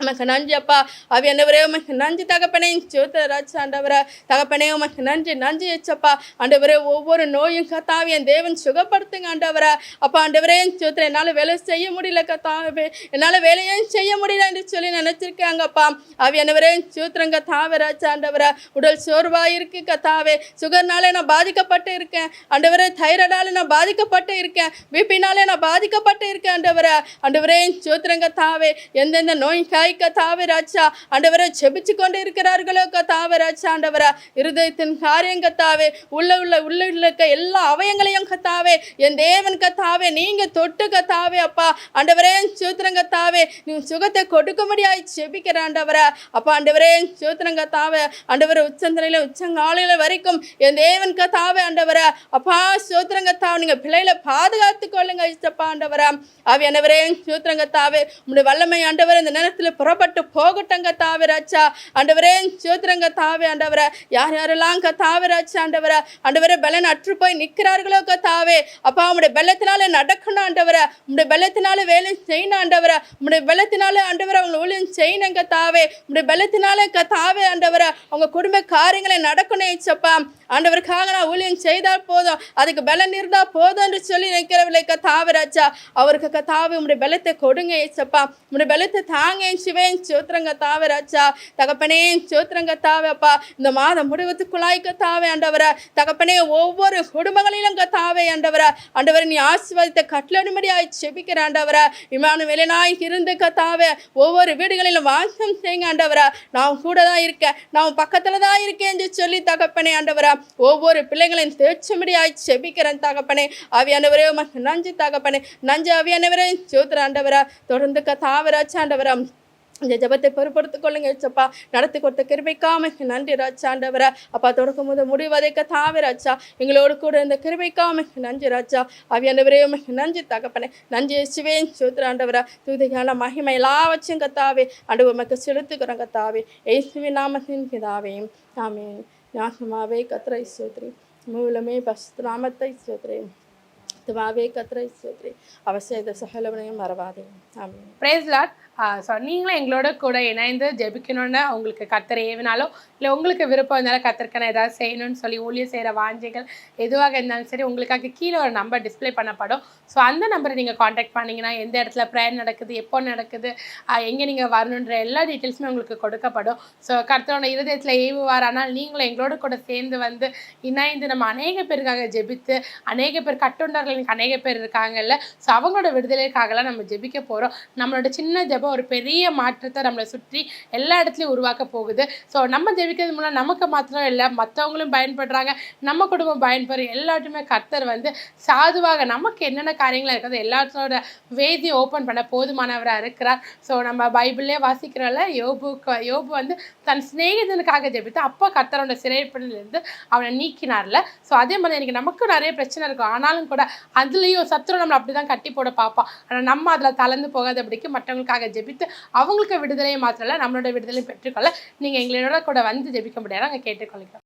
S4: உமக்கு நன்றி அப்பா. ஆவியானவரே உமக்கு நன்றி தகப்பனே சோத்திர ராஜா ஆண்டவரே. தகப்பனே உமக்கு நன்றி ஏச்சப்பா ஆண்டவரே. ஒவ்வொரு நோயும் கத்தாவே என் தேவன் சுகப்படுத்துங்க ஆண்டவரை. அப்பா ஆண்டவரே சோத்திர என்னால் வேலை செய்ய முடியல கத்தாவே, என்னால் வேலையும் செய்ய முடியல என்று சொல்லி நினைச்சிருக்காங்கப்பா. ஆவியானவரே சோத்திரங்க தாவே ராஜா ஆண்டவரை. உடல் சோர்வாக இருக்கு கத்தாவே, சுகர்னாலே நான் பாதிக்கப்பட்டு இருக்கேன் ஆண்டவரே. தைராய்டால நான் பாதிக்கப்பட்டு இருக்கேன், பிபினாலே நான் பாதிக்கப்பட்டு இருக்கேன் ஆண்டவரை. ஆண்டவரே சோத்திரங்க தாவே எந்தெந்த நோய் கத்தாவே ராஜா ஆண்டவரை செபிச்சு கொண்டு இருக்கிறார்களோ கத்தாவே ராஜா ஆண்டவரை. இருதயத்தின் காரியம் கத்தாவே உள்ள எல்லா அவயங்களையும் கத்தாவே என் தேவன் கத்தாவே நீங்க தொட்டு கத்தாவே அப்பா ஆண்டவரே சோத்திரம் கத்தாவே நீ சுகத்தை கொடுக்கும்படியாய் செபிக்கிற ஆண்டவரை. அப்பா ஆண்டவரே சோத்திரம் கத்தாவே ஆண்டவரை உச்சந்தலையில உச்சங்காலையில வரைக்கும் என் தேவன் கத்தாவே ஆண்டவரை. அப்பா சோத்திரம் கத்தாவே நீங்க பிள்ளைகளை பாதுகாத்து கொள்ளுங்க இஷ்டப்பா ஆண்டவரை. ஆவியானவரே சோத்திரம் கத்தாவே உங்களுடைய வல்லமை ஆண்டவரை இந்த நேரத்தில் புறப்பட்டு போகட்டங்க தாவே ராஜா ஆண்டவரே சோத்திரங்க தாவே ஆண்டவரை. யாரெல்லாம் கத்தாவே ராஜா ஆண்டவரை ஆண்டவரை பலன் அற்று போய் நிற்கிறார்களோ கத்தாவே அப்பா உங்களுடைய பலத்தினால நடக்கணும் ஆண்டவரை. உங்களுடைய பலத்தினால வேலை செய்யணும் ஆண்டவரை. உங்களுடைய பலத்தினால ஆண்டவரை அவங்க ஊழியம் செய்யணும் கத்தாவே. உங்களுடைய பலத்தினால கத்தாவே ஆண்டவரை அவங்க குடும்ப காரியங்களை நடக்கணும் ஏச்சப்பா ஆண்டவருக்காக நான் ஊழியம் செய்தால் போதும், அதுக்கு பலன் இருந்தால் போதும் என்று சொல்லி நிற்கிறவளை கத்தாவே ராஜா அவருக்கு கத்தாவே உங்களுடைய பலத்தை கொடுங்க ஏச்சப்பா. உங்களுடைய பலத்தை தாங்க சிவேன் சோத்திரங்க தாவே ராஜா. தகப்பனே சோத்திரங்க தாவே அப்பா இந்த மாதம் முடிவத்துக்குள்ளாய் கத்தாவே ஆண்டவரை. தகப்பனே ஒவ்வொரு குடும்பங்களிலும் கத்தாவே ஆண்டவரை. ஆண்டவரை நீ ஆசீர்வாதத்தை கட்டளடும்படியாய் செபிக்கிற ஆண்டவரை. இம்மானுவேலனாய் இருந்து கத்தாவே ஒவ்வொரு வீடுகளிலும் வாசம் செய்யுங்க ஆண்டவரை. நான் கூட தான் இருக்கேன், நான் பக்கத்துல தான் இருக்கேன் என்று சொல்லி தகப்பனே ஆண்டவரை ஒவ்வொரு பிள்ளைகளையும் தேய்ச்சும்படியாய் செபிக்கிறேன் தகப்பனே. ஆவியானவரே உமக்கு நன்றி தகப்பனே. நன்றி ஆவியானவரே சோத்திர ஆண்டவரை. தொடர்ந்து கத்தாவே ராஜா ஆண்டவரை இந்த ஜபத்தை பொறுப்படுத்திக் கொள்ளுங்க ஏச்சப்பா. நடத்தி கொடுத்த கிருபைக்காம நன்றி ராஜா ஆண்டவரை. அப்பா தொடக்கும் போது முடிவதை கத்தாவே ராஜா எங்களோடு கூட இந்த கிருபைக்காம நன்றி ராஜா. ஆவியானவரே உமக்கு நன்றி தகப்பனே. நன்றி இயேசுவே சோத்திர ஆண்டவரை. துதிக்கான மகிமை எல்லாவற்றையும் கத்தாவே ஆண்டவர் உமக்கு செலுத்துக்கிறோம் கத்தாவே. இயேசுவின் நாமத்தின் பிதாவே ஆமென். ஞானமாவே கர்த்தரை ஸ்தோத்திரி, மூலமே பரிசுத்த நாமத்தை ஸ்தோத்திரி. ஆத்துமாவே கத்தரை சோத்ரி. அவர் செய்த சகலவனையும் மறவாதே. ஆமென்.
S1: Price Lord. ஸோ நீங்களும் எங்களோட கூட இணைந்து ஜெபிக்கணும்னு உங்களுக்கு கர்த்தர் ஏவினாலும் இல்லை உங்களுக்கு விருப்பம் இருந்தாலும் கர்த்தருக்கான ஏதாவது செய்யணும்னு சொல்லி ஊழியம் செய்கிற வாஞ்சைகள் எதுவாக இருந்தாலும் சரி, உங்களுக்காக கீழே ஒரு நம்பர் டிஸ்ப்ளே பண்ணப்படும். ஸோ அந்த நம்பரை நீங்கள் காண்டாக்ட் பண்ணிங்கன்னா எந்த இடத்துல ப்ரேயர் நடக்குது, எப்போ நடக்குது, எங்கே நீங்கள் வரணுன்ற எல்லா டீட்டெயில்ஸுமே உங்களுக்கு கொடுக்கப்படும். ஸோ கர்த்தரோட இருதயத்தில் ஏவுவார். ஆனால் நீங்களும் எங்களோட கூட சேர்ந்து வந்து இணைந்து நம்ம அநேக பேருக்காக ஜெபித்து, அநேக பேர் கட்டுண்டர்கள் அநேக பேர் இருக்காங்கல்ல, ஸோ அவங்களோட விடுதலைக்காகலாம் நம்ம ஜெபிக்க போகிறோம். நம்மளோட சின்ன ஜெபம் ஒரு பெரிய மாற்றத்தை நம்மளை சுற்றி எல்லா இடத்துலையும் உருவாக்க போகுது. ஸோ நம்ம ஜெபிக்கிறது மூலம் நமக்கு மாத்திரம் இல்லை, மற்றவங்களும் பயன்படுறாங்க, நம்ம குடும்பம் பயன்பெறும். எல்லாத்தையுமே கர்த்தர் வந்து சாதுவாக நமக்கு என்னென்ன காரியங்கள் இருக்கிறது எல்லாத்தோட வேதியை ஓப்பன் பண்ண போதுமானவராக இருக்கிறார். ஸோ நம்ம பைபிள்லேயே வாசிக்கிறோம்ல, யோபு வந்து தன் சிநேகிதனுக்காக ஜெபித்து அப்போ கர்த்தரோட சிறைப்பிலிருந்து அவனை நீக்கினார்ல. ஸோ அதே மாதிரி எனக்கு நமக்கும் நிறைய பிரச்சனை இருக்கும். ஆனாலும் கூட அதுலேயும் சத்துரு நம்மளை அப்படி தான் கட்டி போட பார்ப்பான். ஆனால் நம்ம அதில் தளர்ந்து போகாதபடிக்கு மற்றவங்களுக்காக ஜெபித்து அவங்களுக்கு விடுதலையை மாத்திரல நம்மளோட விடுதலையும் பெற்றுக்கொள்ள நீங்கள் எங்களோட கூட வந்து ஜெபிக்க முடியாது நாங்கள் கேட்டுக்கொள்கிறோம்.